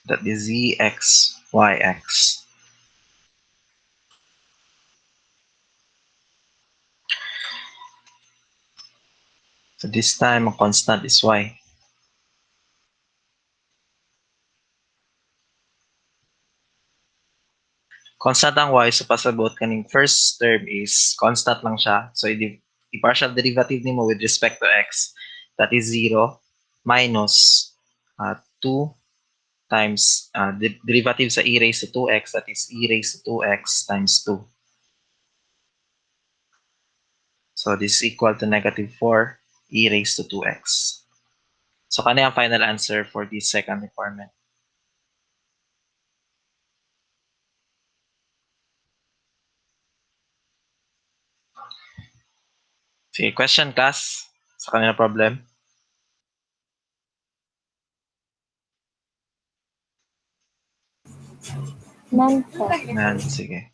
That is z x y x. So this time, ang constant is y. Constant ang y, so pasabot kaning first term is constant lang siya. So i-partial derivative nimo with respect to x, that is 0 minus 2 times derivative sa e raised to 2x, that is e raised to 2x times 2. So this is equal to negative 4 e raised to 2x. So kanya ang final answer for this second requirement. Sige, question, Cass? Sa kanina problem? None po. Yan, sige.